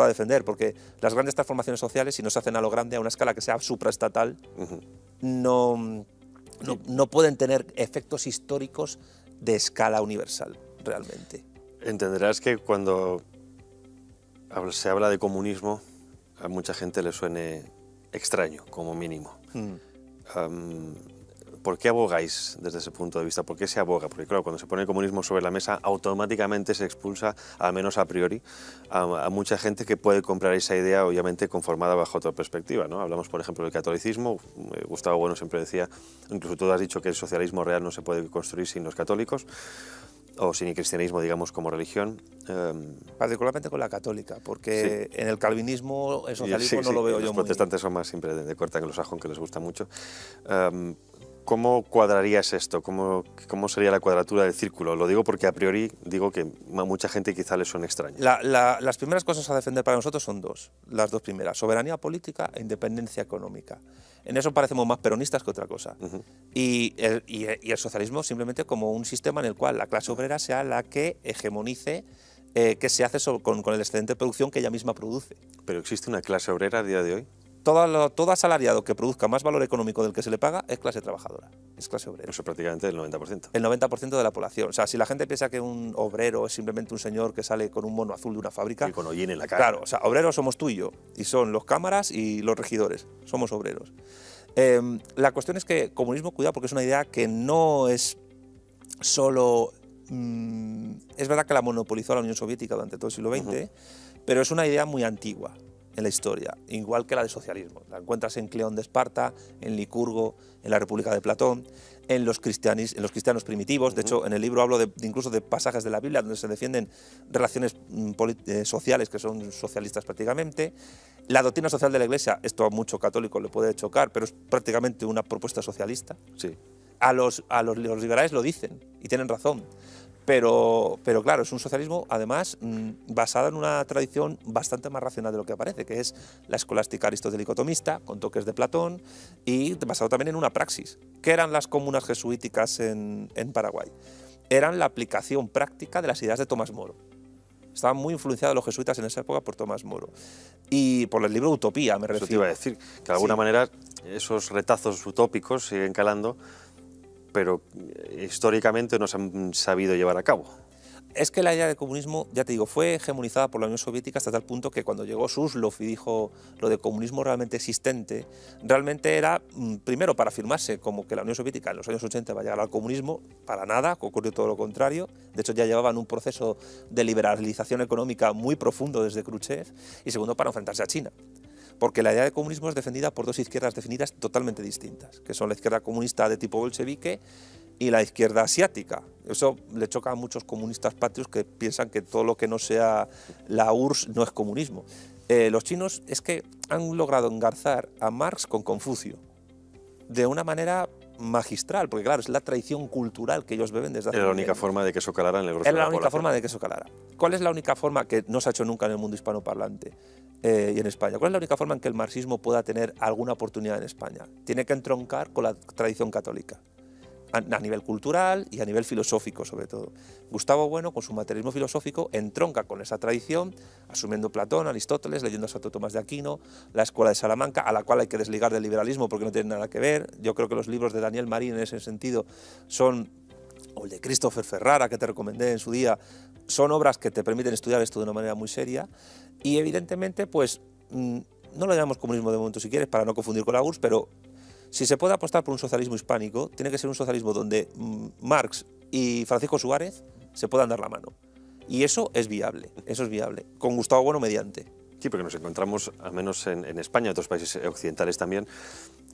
defender, porque las grandes transformaciones sociales, si no se hacen a lo grande, a una escala que sea supraestatal, no pueden tener efectos históricos de escala universal, realmente. Entenderás que cuando se habla de comunismo, a mucha gente le suene extraño, como mínimo. ¿Por qué abogáis desde ese punto de vista? ¿Por qué se aboga? Porque claro, cuando se pone el comunismo sobre la mesa, automáticamente se expulsa, al menos a priori, a mucha gente que puede comprar esa idea, obviamente conformada bajo otra perspectiva, ¿no? Hablamos, por ejemplo, del catolicismo. Gustavo Bueno siempre decía, incluso tú has dicho que el socialismo real no se puede construir sin los católicos, o sin el cristianismo, digamos, como religión. Particularmente con la católica, porque en el calvinismo, el socialismo no lo veo yo muy... Los protestantes son más siempre de corte anglosajón, que les gusta mucho. ¿Cómo cuadrarías esto? ¿Cómo sería la cuadratura del círculo? Lo digo porque a priori digo que a mucha gente quizá les suene extraño. Las primeras cosas a defender para nosotros son las dos primeras: soberanía política e independencia económica. En eso parecemos más peronistas que otra cosa. Y el socialismo simplemente como un sistema en el cual la clase obrera sea la que hegemonice qué se hace con el excedente de producción que ella misma produce. ¿Pero existe una clase obrera a día de hoy? Todo asalariado que produzca más valor económico del que se le paga es clase trabajadora, es clase obrera. Eso prácticamente el 90%. El 90% de la población. O sea, si la gente piensa que un obrero es simplemente un señor que sale con un mono azul de una fábrica... Y con hollín en la cara. Claro, o sea, obreros somos tú y yo, y son los cámaras y los regidores, somos obreros. La cuestión es que comunismo, cuidado, porque es una idea que no es solo... es verdad que la monopolizó la Unión Soviética durante todo el siglo XX, pero es una idea muy antigua en la historia, igual que la del socialismo. La encuentras en Cleón de Esparta, en Licurgo, en la República de Platón, en los cristianos primitivos. De hecho, en el libro hablo incluso de pasajes de la Biblia donde se defienden relaciones sociales que son socialistas prácticamente. La doctrina social de la Iglesia, esto a mucho católico le puede chocar, pero es prácticamente una propuesta socialista. Sí. A los liberales lo dicen y tienen razón. Pero claro, es un socialismo, además, basado en una tradición bastante más racional de lo que parece, que es la escolástica aristotélico-tomista, con toques de Platón, y basado también en una praxis. ¿Qué eran las comunas jesuíticas en Paraguay? Eran la aplicación práctica de las ideas de Tomás Moro. Estaban muy influenciados los jesuitas en esa época por Tomás Moro. Y por el libro Utopía, me refiero. Eso te iba a decir, que de alguna manera esos retazos utópicos siguen calando, pero históricamente no se han sabido llevar a cabo. Es que la idea de comunismo, ya te digo, fue hegemonizada por la Unión Soviética hasta tal punto que cuando llegó Suslov y dijo lo de comunismo realmente existente, realmente era, primero, para afirmarse como que la Unión Soviética en los años 80 va a llegar al comunismo, para nada, ocurrió todo lo contrario. De hecho, ya llevaban un proceso de liberalización económica muy profundo desde Khrushchev, y segundo, para enfrentarse a China. Porque la idea de comunismo es defendida por dos izquierdas definidas totalmente distintas, que son la izquierda comunista de tipo bolchevique y la izquierda asiática. Eso le choca a muchos comunistas patrios que piensan que todo lo que no sea la URSS no es comunismo. Los chinos es que han logrado engarzar a Marx con Confucio de una manera magistral, porque claro, es la tradición cultural que ellos beben desde hace Era la única forma de que eso calara en el grueso de la población. Era la única forma de que eso calara. ¿Cuál es la única forma que no se ha hecho nunca en el mundo hispanoparlante y en España? ¿Cuál es la única forma en que el marxismo pueda tener alguna oportunidad en España? Tiene que entroncar con la tradición católica, a nivel cultural y a nivel filosófico sobre todo. Gustavo Bueno, con su materialismo filosófico, entronca con esa tradición, asumiendo Platón, Aristóteles, leyendo a Santo Tomás de Aquino, la Escuela de Salamanca, a la cual hay que desligar del liberalismo porque no tiene nada que ver. Yo creo que los libros de Daniel Marín en ese sentido son, o el de Christopher Ferrara, que te recomendé en su día, son obras que te permiten estudiar esto de una manera muy seria. Y evidentemente, pues, no lo llamamos comunismo de momento si quieres, para no confundir con la URSS, pero si se puede apostar por un socialismo hispánico, tiene que ser un socialismo donde Marx y Francisco Suárez se puedan dar la mano. Y eso es viable, con Gustavo Bueno mediante. Sí, porque nos encontramos, al menos en España y otros países occidentales también,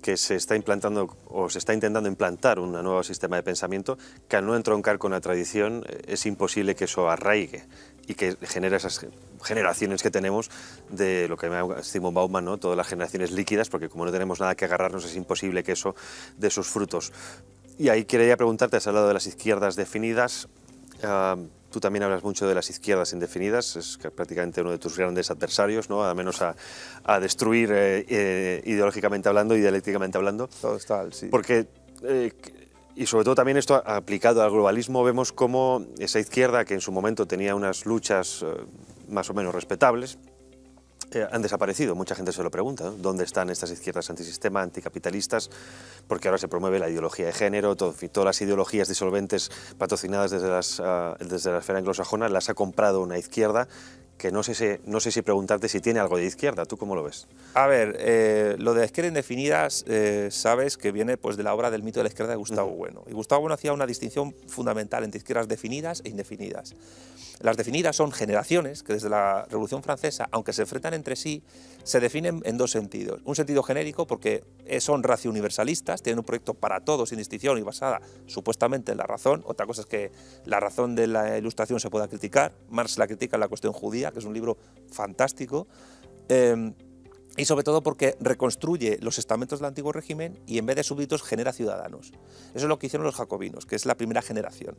que se está implantando o se está intentando implantar un nuevo sistema de pensamiento que, al no entroncar con la tradición, es imposible que eso arraigue y que genere esas generaciones que tenemos de lo que llama Simon Bauman, ¿no? Todas las generaciones líquidas, porque como no tenemos nada que agarrarnos, es imposible que eso dé sus frutos. Y ahí quería preguntarte, has hablado de las izquierdas definidas. Tú también hablas mucho de las izquierdas indefinidas, es prácticamente uno de tus grandes adversarios, ¿no? Al menos a destruir ideológicamente hablando y dialécticamente hablando. Total, sí. Porque, y sobre todo también esto aplicado al globalismo, vemos cómo esa izquierda, que en su momento tenía unas luchas más o menos respetables, han desaparecido. Mucha gente se lo pregunta, ¿no? ¿Dónde están estas izquierdas antisistema, anticapitalistas? Porque ahora se promueve la ideología de género, todas las ideologías disolventes patrocinadas desde la esfera anglosajona las ha comprado una izquierda que no sé si preguntarte si tiene algo de izquierda. ¿Tú cómo lo ves? A ver, lo de la izquierda indefinida, sabes que viene pues, de la obra del mito de la izquierda de Gustavo Bueno. Y Gustavo Bueno hacía una distinción fundamental entre izquierdas definidas e indefinidas. Las definidas son generaciones que desde la Revolución Francesa, aunque se enfrentan entre sí, se definen en dos sentidos. Un sentido genérico porque son racio-universalistas, tienen un proyecto para todos sin distinción y basada supuestamente en la razón. Otra cosa es que la razón de la Ilustración se pueda criticar. Marx la critica en La cuestión judía, que es un libro fantástico. Y sobre todo porque reconstruye los estamentos del antiguo régimen y en vez de súbditos genera ciudadanos. Eso es lo que hicieron los jacobinos, que es la primera generación.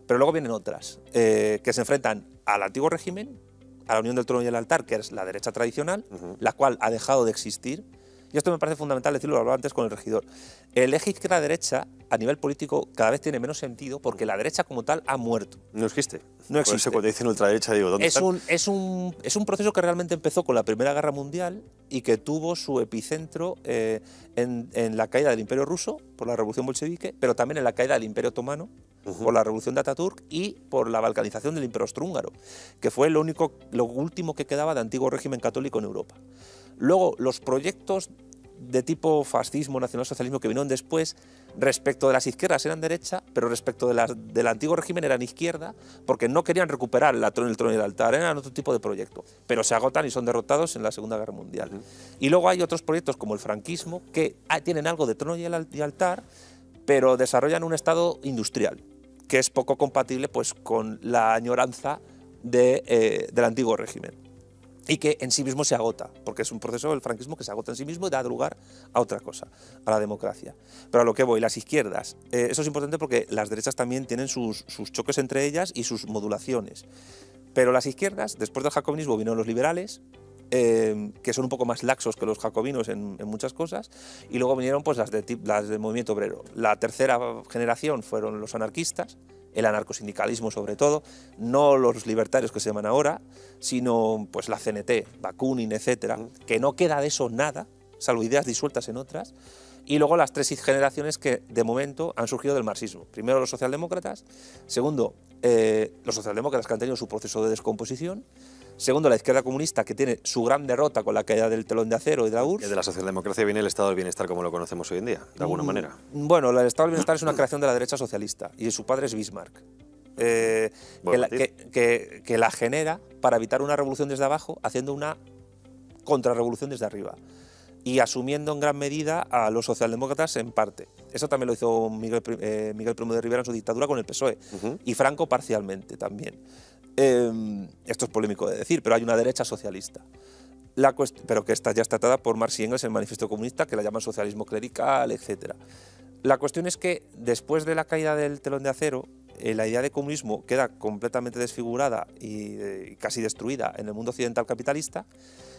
Pero luego vienen otras, que se enfrentan al antiguo régimen, a la unión del trono y el altar, que es la derecha tradicional, la cual ha dejado de existir. Y esto me parece fundamental decirlo, lo hablaba antes con el regidor. El eje izquierda-derecha, a nivel político, cada vez tiene menos sentido porque la derecha como tal ha muerto. No existe. No existe. Por eso cuando dicen ultraderecha digo, ¿dónde están? Es un proceso que realmente empezó con la Primera Guerra Mundial y que tuvo su epicentro en la caída del Imperio Ruso por la Revolución Bolchevique, pero también en la caída del Imperio Otomano por la Revolución de Ataturk y por la balcanización del Imperio Austrohúngaro, que fue lo último que quedaba de antiguo régimen católico en Europa. Luego, los proyectos de tipo fascismo, nacionalsocialismo que vinieron después, respecto de las izquierdas eran derecha, pero respecto del antiguo régimen eran izquierda, porque no querían recuperar el trono y el altar, eran otro tipo de proyecto, pero se agotan y son derrotados en la Segunda Guerra Mundial. Y luego hay otros proyectos como el franquismo, que tienen algo de trono y altar, pero desarrollan un estado industrial, que es poco compatible pues, con la añoranza del antiguo régimen. Y que en sí mismo se agota, porque es un proceso del franquismo que se agota en sí mismo y da lugar a otra cosa, a la democracia. Pero a lo que voy, las izquierdas, eso es importante porque las derechas también tienen sus choques entre ellas y sus modulaciones. Pero las izquierdas, después del jacobinismo vinieron los liberales, que son un poco más laxos que los jacobinos en muchas cosas, y luego vinieron pues, las del movimiento obrero. La tercera generación fueron los anarquistas, el anarcosindicalismo sobre todo, no los libertarios que se llaman ahora, sino pues la CNT, Bakunin, etcétera, que no queda de eso nada, salvo ideas disueltas en otras, y luego las tres generaciones que de momento han surgido del marxismo. Primero los socialdemócratas, segundo los socialdemócratas que han tenido su proceso de descomposición, segundo la izquierda comunista que tiene su gran derrota con la caída del telón de acero y de la URSS. Y de la socialdemocracia viene el estado del bienestar como lo conocemos hoy en día, de alguna manera. Bueno, el estado del bienestar es una creación de la derecha socialista y su padre es Bismarck. Que la genera para evitar una revolución desde abajo, haciendo una contrarrevolución desde arriba y asumiendo en gran medida a los socialdemócratas en parte. Eso también lo hizo Miguel Primo de Rivera en su dictadura con el PSOE y Franco parcialmente también. Esto es polémico de decir, pero hay una derecha socialista. Pero que ya está tratada por Marx y Engels en el Manifiesto Comunista, que la llaman socialismo clerical, etc. La cuestión es que después de la caída del telón de acero, la idea de comunismo queda completamente desfigurada y casi destruida en el mundo occidental capitalista,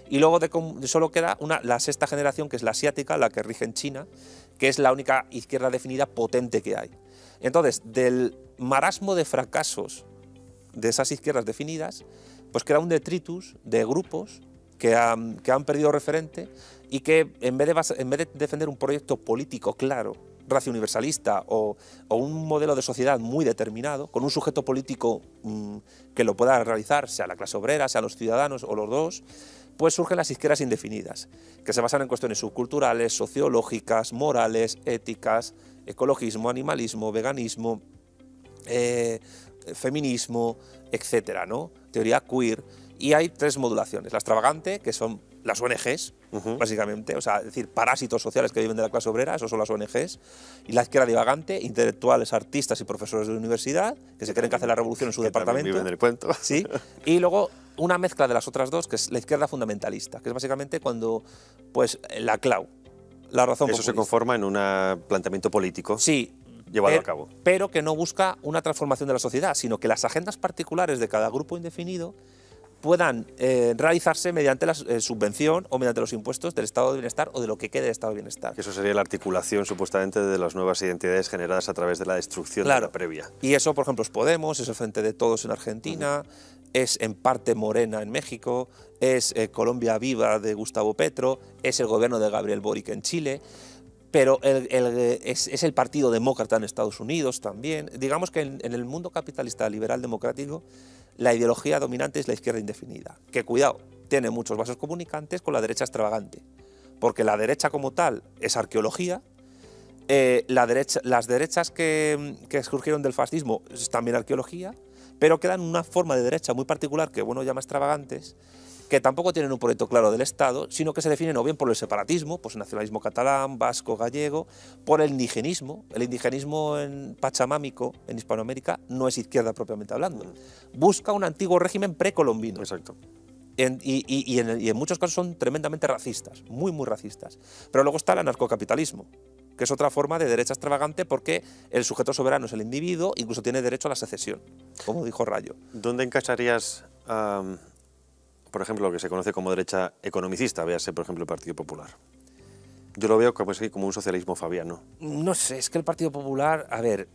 y luego solo queda la sexta generación, que es la asiática, la que rige en China, que es la única izquierda definida potente que hay. Entonces, del marasmo de fracasos de esas izquierdas definidas, pues queda un detritus de grupos que han perdido referente y que en vez de defender un proyecto político claro, racio universalista o un modelo de sociedad muy determinado, con un sujeto político que lo pueda realizar, sea la clase obrera, sea los ciudadanos o los dos, pues surgen las izquierdas indefinidas, que se basan en cuestiones subculturales, sociológicas, morales, éticas, ecologismo, animalismo, veganismo, feminismo, etcétera, ¿no? Teoría queer. Y hay 3 modulaciones. La extravagante, que son las ONGs, básicamente, o sea, es decir, parásitos sociales que viven de la clase obrera, esos son las ONGs. Y la izquierda divagante, intelectuales, artistas y profesores de universidad, que se creen que hacen la revolución en su departamento. Viven del cuento. Sí. Y luego una mezcla de las otras 2, que es la izquierda fundamentalista, que es básicamente cuando, pues, la clau, la razón Eso populista. se conforma en un planteamiento político. Sí. Llevado a cabo. Pero que no busca una transformación de la sociedad, sino que las agendas particulares de cada grupo indefinido puedan realizarse mediante la subvención o mediante los impuestos del estado de bienestar o de lo que quede del estado de bienestar. Que eso sería la articulación, supuestamente, de las nuevas identidades generadas a través de la destrucción de la previa. Y eso, por ejemplo, es Podemos, es el Frente de Todos en Argentina, es en parte Morena en México, es Colombia Viva de Gustavo Petro, es el gobierno de Gabriel Boric en Chile, pero es el Partido Demócrata en Estados Unidos también. Digamos que en el mundo capitalista liberal democrático la ideología dominante es la izquierda indefinida, que, cuidado, tiene muchos vasos comunicantes con la derecha extravagante, porque la derecha como tal es arqueología, las derechas que surgieron del fascismo es también arqueología, pero quedan una forma de derecha muy particular que uno llama extravagantes, que tampoco tienen un proyecto claro del Estado, sino que se definen o bien por el separatismo, pues el nacionalismo catalán, vasco, gallego, por el indigenismo. El indigenismo pachamámico en Hispanoamérica no es izquierda propiamente hablando. Busca un antiguo régimen precolombino. Exacto. Y en muchos casos son tremendamente racistas, muy, muy racistas. Pero luego está el anarcocapitalismo, que es otra forma de derecha extravagante porque el sujeto soberano es el individuo, incluso tiene derecho a la secesión, como dijo Rayo. ¿Dónde encaixarías, por ejemplo, lo que se conoce como derecha economicista, véase, por ejemplo, el Partido Popular? Yo lo veo como un socialismo fabiano. No sé, es que el Partido Popular, a ver,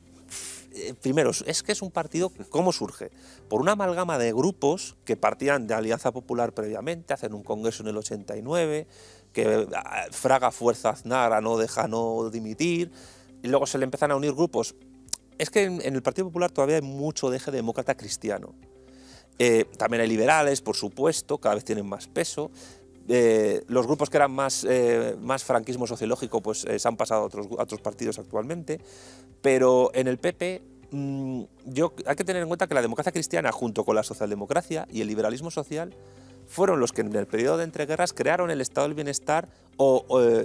primero, es que es un partido, ¿cómo surge? Por una amalgama de grupos que partían de Alianza Popular previamente, hacen un congreso en el 89, que Fraga fuerza a Aznar a no dimitir, y luego se le empiezan a unir grupos. Es que en el Partido Popular todavía hay mucho deje demócrata cristiano. También hay liberales, por supuesto, cada vez tienen más peso. Los grupos que eran más franquismo sociológico pues se han pasado a otros partidos actualmente, pero en el PP hay que tener en cuenta que la democracia cristiana junto con la socialdemocracia y el liberalismo social fueron los que en el periodo de entreguerras crearon el estado del bienestar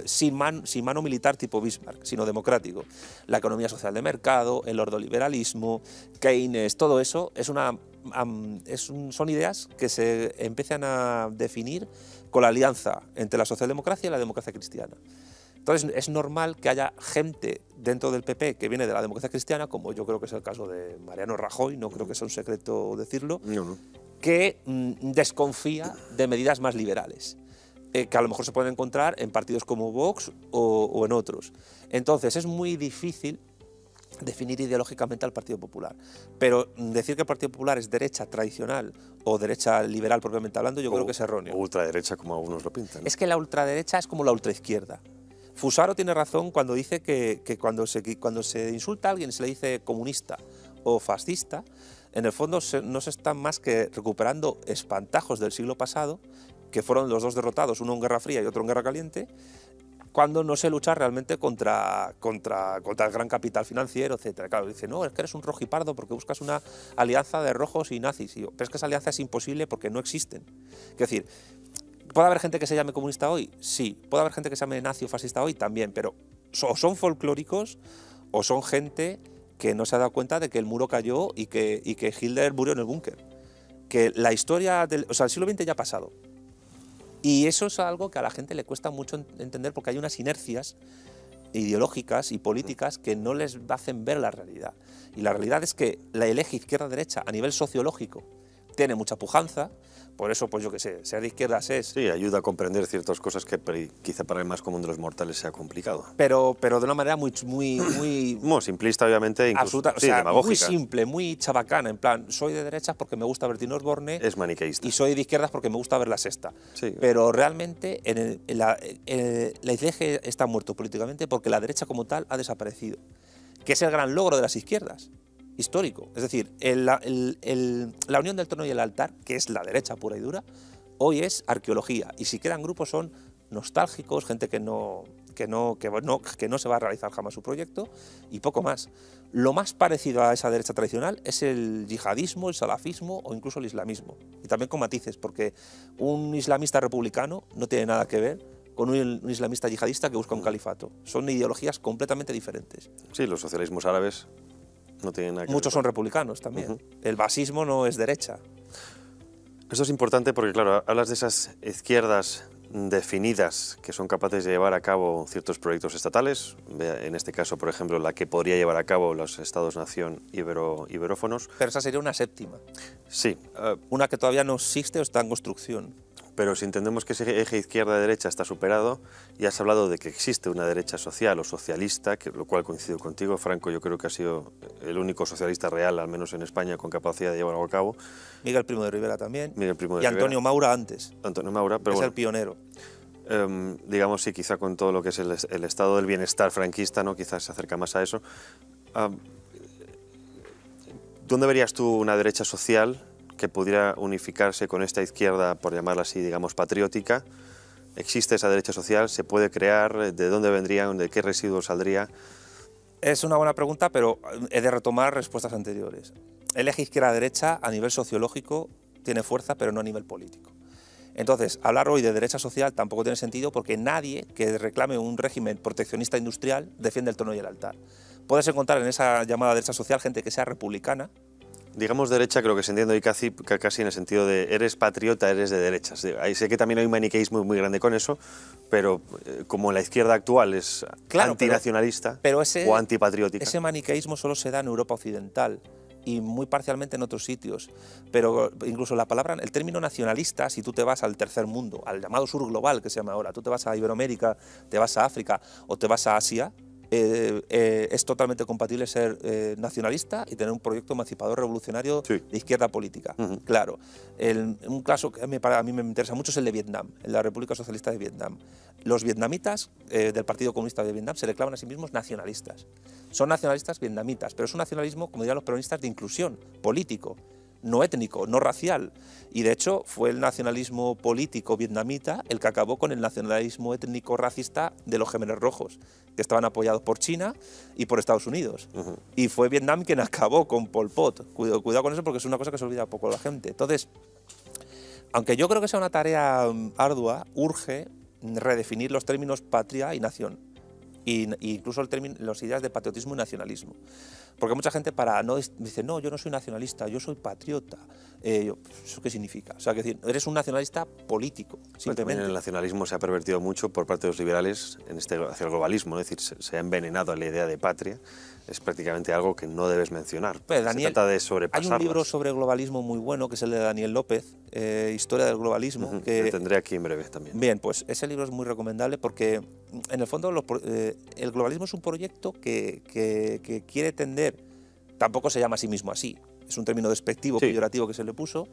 sin mano militar tipo Bismarck, sino democrático. La economía social de mercado, el ordoliberalismo, Keynes, todo eso son ideas que se empiezan a definir con la alianza entre la socialdemocracia y la democracia cristiana. Entonces es normal que haya gente dentro del PP que viene de la democracia cristiana, como yo creo que es el caso de Mariano Rajoy, no creo que sea un secreto decirlo, que desconfía de medidas más liberales, que a lo mejor se pueden encontrar en partidos como Vox o en otros. Entonces es muy difícil definir ideológicamente al Partido Popular, pero decir que el Partido Popular es derecha tradicional o derecha liberal propiamente hablando, yo creo que es erróneo. O ultraderecha, como algunos lo pintan, ¿no? Es que la ultraderecha es como la ultraizquierda. Fusaro tiene razón cuando dice que cuando se insulta a alguien y se le dice comunista o fascista, en el fondo no se están más que recuperando espantajos del siglo pasado, que fueron los dos derrotados, uno en Guerra Fría y otro en Guerra Caliente, cuando no se lucha realmente contra el gran capital financiero, etc. Claro, dice, no, es que eres un rojipardo porque buscas una alianza de rojos y nazis. Pero es que esa alianza es imposible porque no existen. Es decir, ¿puede haber gente que se llame comunista hoy? Sí. ¿Puede haber gente que se llame nazi o fascista hoy? También. Pero o son folclóricos o son gente que no se ha dado cuenta de que el muro cayó y que Hitler murió en el búnker. Que la historia el siglo XX ya ha pasado. Y eso es algo que a la gente le cuesta mucho entender porque hay unas inercias ideológicas y políticas que no les hacen ver la realidad. Y la realidad es que el eje izquierda-derecha a nivel sociológico tiene mucha pujanza, por eso, pues yo qué sé, ser de izquierdas es... Sí, ayuda a comprender ciertas cosas que quizá para el más común de los mortales sea complicado. Pero de una manera muy simplista, obviamente, incluso absoluta, sí, demagógica. Muy simple, muy chabacana, en plan, soy de derechas porque me gusta ver Tino Osborne. Es maniqueísta. Y soy de izquierdas porque me gusta ver La Sexta. Sí. Pero realmente la eje está muerto políticamente porque la derecha como tal ha desaparecido, que es el gran logro de las izquierdas. Histórico. Es decir, la unión del trono y el altar, que es la derecha pura y dura, hoy es arqueología, y si quedan grupos son nostálgicos, gente que no se va a realizar jamás su proyecto, y poco más. Lo más parecido a esa derecha tradicional es el yihadismo, el salafismo o incluso el islamismo, y también con matices, porque un islamista republicano no tiene nada que ver con un islamista yihadista que busca un califato. Son ideologías completamente diferentes. Sí, los socialismos árabes no tienen nada que ver. Muchos son republicanos también. El basismo no es derecha. Esto es importante porque, claro, hablas de esas izquierdas definidas que son capaces de llevar a cabo ciertos proyectos estatales, en este caso, por ejemplo, la que podría llevar a cabo los Estados-nación iberófonos. Pero esa sería una séptima. Sí. Una que todavía no existe o está en construcción. Pero si entendemos que ese eje izquierda-derecha está superado, y has hablado de que existe una derecha social o socialista, lo cual coincido contigo, Franco, yo creo que ha sido el único socialista real, al menos en España, con capacidad de llevarlo a cabo. Miguel Primo de Rivera también. Miguel Primo de y Rivera. Antonio Maura antes. Antonio Maura, pero es bueno, el pionero. Digamos, sí, quizá con todo lo que es el estado del bienestar franquista, ¿no? Quizás se acerca más a eso. ¿Dónde verías tú una derecha social que pudiera unificarse con esta izquierda, por llamarla así, digamos, patriótica? ¿Existe esa derecha social? ¿Se puede crear? ¿De dónde vendrían? ¿De qué residuos saldría? Es una buena pregunta, pero he de retomar respuestas anteriores. El eje izquierda-derecha a nivel sociológico tiene fuerza, pero no a nivel político. Entonces, hablar hoy de derecha social tampoco tiene sentido porque nadie que reclame un régimen proteccionista industrial defiende el trono y el altar. Puedes encontrar en esa llamada derecha social gente que sea republicana. Digamos derecha, creo que se entiende hoy casi en el sentido de eres patriota, eres de derechas. Ahí sé que también hay un maniqueísmo muy grande con eso, pero como la izquierda actual es antinacionalista o antipatriótica. Ese maniqueísmo solo se da en Europa occidental y muy parcialmente en otros sitios, pero incluso el término nacionalista, si tú te vas al tercer mundo, al llamado sur global que se llama ahora, tú te vas a Iberoamérica, te vas a África o te vas a Asia, es totalmente compatible ser nacionalista y tener un proyecto emancipador revolucionario de izquierda política. Claro, un caso que a mí me interesa mucho es el de Vietnam, en la República Socialista de Vietnam. Los vietnamitas del Partido Comunista de Vietnam se reclaman a sí mismos nacionalistas. Son nacionalistas vietnamitas, pero es un nacionalismo, como dirían los peronistas, de inclusión político, no étnico, no racial. Y de hecho fue el nacionalismo político vietnamita el que acabó con el nacionalismo étnico racista de los Gemelos Rojos, que estaban apoyados por China y por Estados Unidos. Y fue Vietnam quien acabó con Pol Pot. Cuidado con eso porque es una cosa que se olvida poco la gente. Entonces, aunque yo creo que sea una tarea ardua, urge redefinir los términos patria y nación. Y incluso las ideas de patriotismo y nacionalismo. Porque mucha gente dice, no, yo no soy nacionalista, yo soy patriota. ¿Eso qué significa? O sea, que decir, eres un nacionalista político, simplemente. El nacionalismo se ha pervertido mucho por parte de los liberales hacia el globalismo, es decir, se ha envenenado la idea de patria. Es prácticamente algo que no debes mencionar. Pues, se trata de sobrepasarlas. Hay un libro sobre globalismo muy bueno, que es el de Daniel López, Historia del globalismo. Lo tendré aquí en breve también. Bien, pues ese libro es muy recomendable porque, en el fondo, el globalismo es un proyecto que quiere tender, tampoco se llama a sí mismo así, es un término despectivo, peyorativo que se le puso,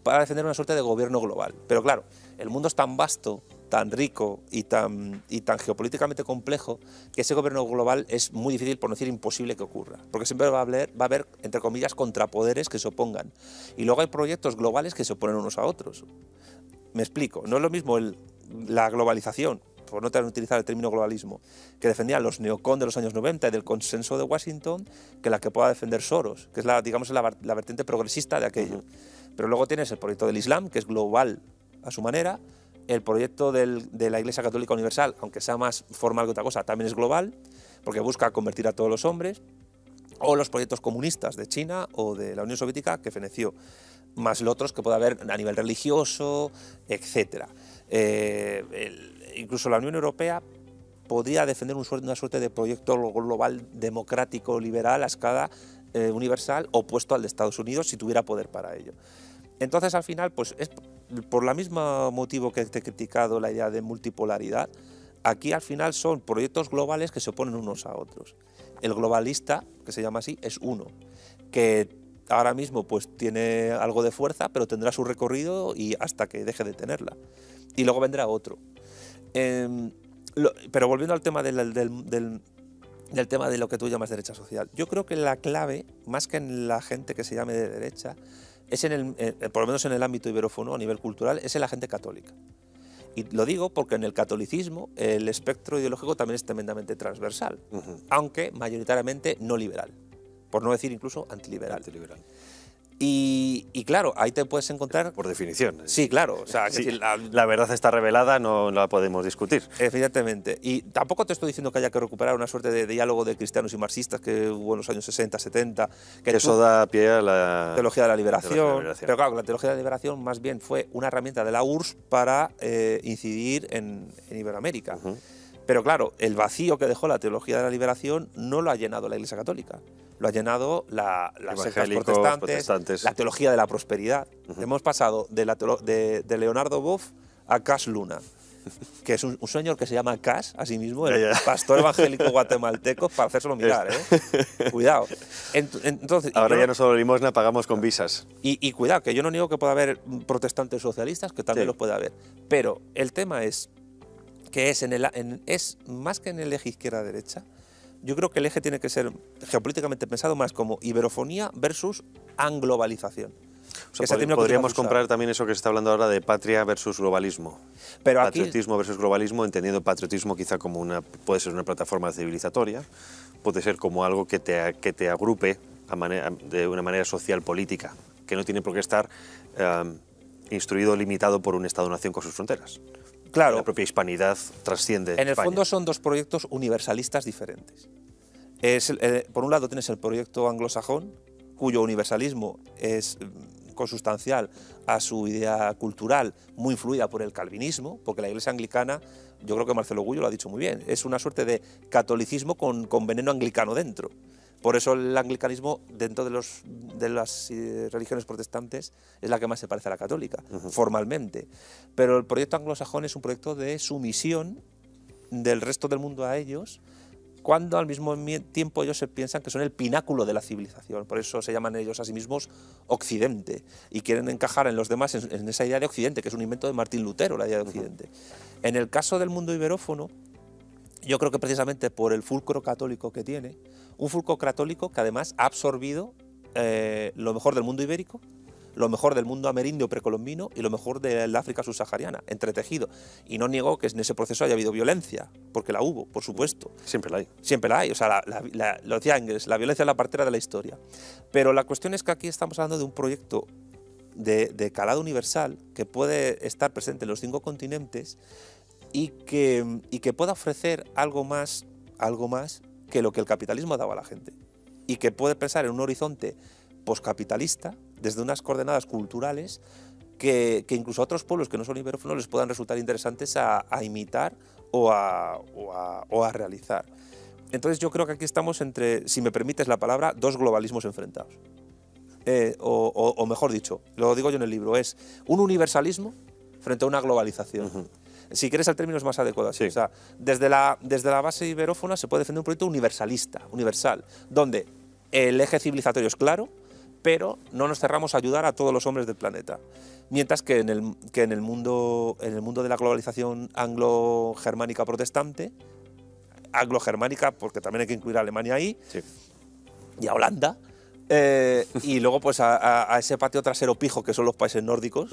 para defender una suerte de gobierno global. Pero claro, el mundo es tan vasto, tan rico y tan geopolíticamente complejo que ese gobierno global es muy difícil, por no decir imposible, que ocurra. Porque siempre va a haber, entre comillas, contrapoderes que se opongan. Y luego hay proyectos globales que se oponen unos a otros. Me explico, no es lo mismo la globalización, por no utilizar el término globalismo, que defendían los neocon de los años 90 y del consenso de Washington, que la que pueda defender Soros, que es la vertiente progresista de aquello. Pero luego tienes el proyecto del Islam, que es global a su manera, el proyecto de la Iglesia Católica Universal, aunque sea más formal que otra cosa, también es global, porque busca convertir a todos los hombres, o los proyectos comunistas de China o de la Unión Soviética, que feneció, más los otros que puede haber a nivel religioso, etc. Incluso la Unión Europea podría defender una suerte de proyecto global democrático liberal a escala universal opuesto al de Estados Unidos si tuviera poder para ello. Entonces, al final, pues es por el mismo motivo que te he criticado la idea de multipolaridad, aquí al final son proyectos globales que se oponen unos a otros. El globalista, que se llama así, es uno, que ahora mismo pues tiene algo de fuerza, pero tendrá su recorrido y hasta que deje de tenerla. Y luego vendrá otro. Pero volviendo al tema del tema de lo que tú llamas derecha social, yo creo que la clave, más que en la gente que se llame de derecha, es por lo menos en el ámbito iberófono, a nivel cultural, es en la gente católica. Y lo digo porque en el catolicismo el espectro ideológico también es tremendamente transversal, aunque mayoritariamente no liberal, por no decir incluso antiliberal. Y claro, ahí te puedes encontrar... Por definición. Sí, claro. O sea, sí, decir, la verdad está revelada, no la podemos discutir. Evidentemente. Y tampoco te estoy diciendo que haya que recuperar una suerte de diálogo de cristianos y marxistas que hubo en los años 60, 70. Que eso da pie a la teología de la liberación. Pero claro, la teología de la liberación más bien fue una herramienta de la URSS para incidir en Iberoamérica. Pero claro, el vacío que dejó la teología de la liberación no lo ha llenado la Iglesia Católica. Lo ha llenado las sectas protestantes, la teología de la prosperidad. Hemos pasado de Leonardo Boff a Cas Luna, que es un señor que se llama Cas, a sí mismo, el pastor evangélico guatemalteco, para hacérselo mirar, Cuidado. Entonces, ahora ya no solo limosna, pagamos con visas. Y cuidado, que yo no niego que pueda haber protestantes socialistas, que también los puede haber. Pero el tema es que es más que en el eje izquierda-derecha. Yo creo que el eje tiene que ser geopolíticamente pensado más como iberofonía versus anglobalización. O sea, podríamos comprar también eso que se está hablando ahora de patria versus globalismo. Pero patriotismo versus globalismo, entendiendo patriotismo quizá como puede ser una plataforma civilizatoria, puede ser como algo que te agrupe de una manera social política, que no tiene por qué estar instruido o limitado por un Estado-nación con sus fronteras. Claro. La propia hispanidad trasciende En el España. fondo son dos proyectos universalistas diferentes. Por un lado tienes el proyecto anglosajón, cuyo universalismo es consustancial a su idea cultural, muy influida por el calvinismo, porque la Iglesia anglicana, yo creo que Marcelo Gullo lo ha dicho muy bien, es una suerte de catolicismo con veneno anglicano dentro. Por eso el anglicanismo, dentro de las religiones protestantes, es la que más se parece a la católica, formalmente. Pero el proyecto anglosajón es un proyecto de sumisión del resto del mundo a ellos, cuando al mismo tiempo ellos se piensan que son el pináculo de la civilización. Por eso se llaman ellos a sí mismos Occidente, y quieren encajar en los demás en esa idea de Occidente, que es un invento de Martín Lutero, la idea de Occidente. En el caso del mundo iberófono, yo creo que precisamente por el fulcro católico que tiene, un fulcro católico que además ha absorbido lo mejor del mundo ibérico, lo mejor del mundo amerindio precolombino y lo mejor del África subsahariana, entretejido. Y no niego que en ese proceso haya habido violencia, porque la hubo, por supuesto. Siempre la hay. Siempre la hay, o sea, lo decía Engels, la violencia es la partera de la historia. Pero la cuestión es que aquí estamos hablando de un proyecto de calado universal que puede estar presente en los 5 continentes y que pueda ofrecer algo más que lo que el capitalismo daba a la gente, y que puede pensar en un horizonte poscapitalista desde unas coordenadas culturales que incluso a otros pueblos que no son iberófonos les puedan resultar interesantes a imitar o a realizar. Entonces yo creo que aquí estamos entre, si me permites la palabra, dos globalismos enfrentados. O mejor dicho, lo digo yo en el libro, es un universalismo frente a una globalización. Si quieres el término es más adecuado así. Sí. O sea, desde la base iberófona se puede defender un proyecto universalista, universal, donde el eje civilizatorio es claro, pero no nos cerramos a ayudar a todos los hombres del planeta. Mientras que en el mundo de la globalización anglo-germánica protestante, anglo-germánica porque también hay que incluir a Alemania ahí, sí, y a Holanda, y luego pues a ese patio trasero pijo que son los países nórdicos,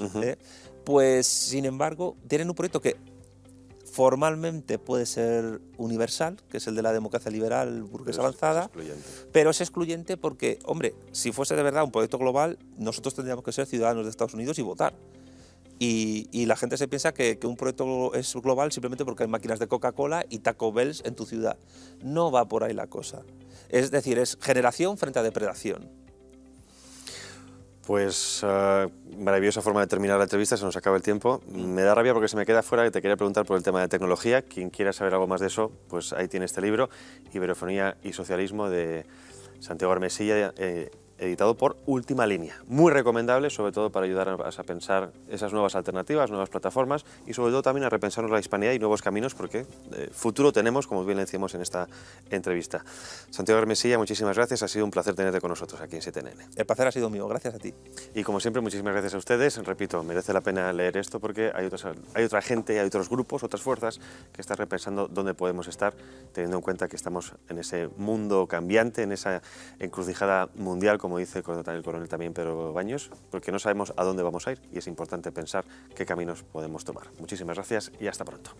pues sin embargo tienen un proyecto que formalmente puede ser universal, que es el de la democracia liberal burguesa avanzada, pero es excluyente porque, hombre, si fuese de verdad un proyecto global, nosotros tendríamos que ser ciudadanos de Estados Unidos y votar. Y la gente se piensa que un proyecto es global simplemente porque hay máquinas de Coca-Cola y Taco Bells en tu ciudad. No va por ahí la cosa. Es decir, es generación frente a depredación. Pues maravillosa forma de terminar la entrevista, se nos acaba el tiempo. Me da rabia porque se me queda fuera que te quería preguntar por el tema de tecnología. Quien quiera saber algo más de eso, pues ahí tiene este libro, Iberofonía y Socialismo, de Santiago Armesilla, editado por Última Línea. Muy recomendable, sobre todo para ayudar a pensar esas nuevas alternativas, nuevas plataformas y sobre todo también a repensarnos la hispanidad y nuevos caminos, porque futuro tenemos, como bien le decíamos en esta entrevista. Santiago Armesilla, muchísimas gracias, ha sido un placer tenerte con nosotros aquí en 7NN. El placer ha sido mío, gracias a ti. Y como siempre, muchísimas gracias a ustedes. Repito, merece la pena leer esto porque hay otra gente, hay otros grupos, otras fuerzas que están repensando dónde podemos estar, teniendo en cuenta que estamos en ese mundo cambiante, en esa encrucijada mundial como dice el coronel también Pedro Baños, porque no sabemos a dónde vamos a ir y es importante pensar qué caminos podemos tomar. Muchísimas gracias y hasta pronto.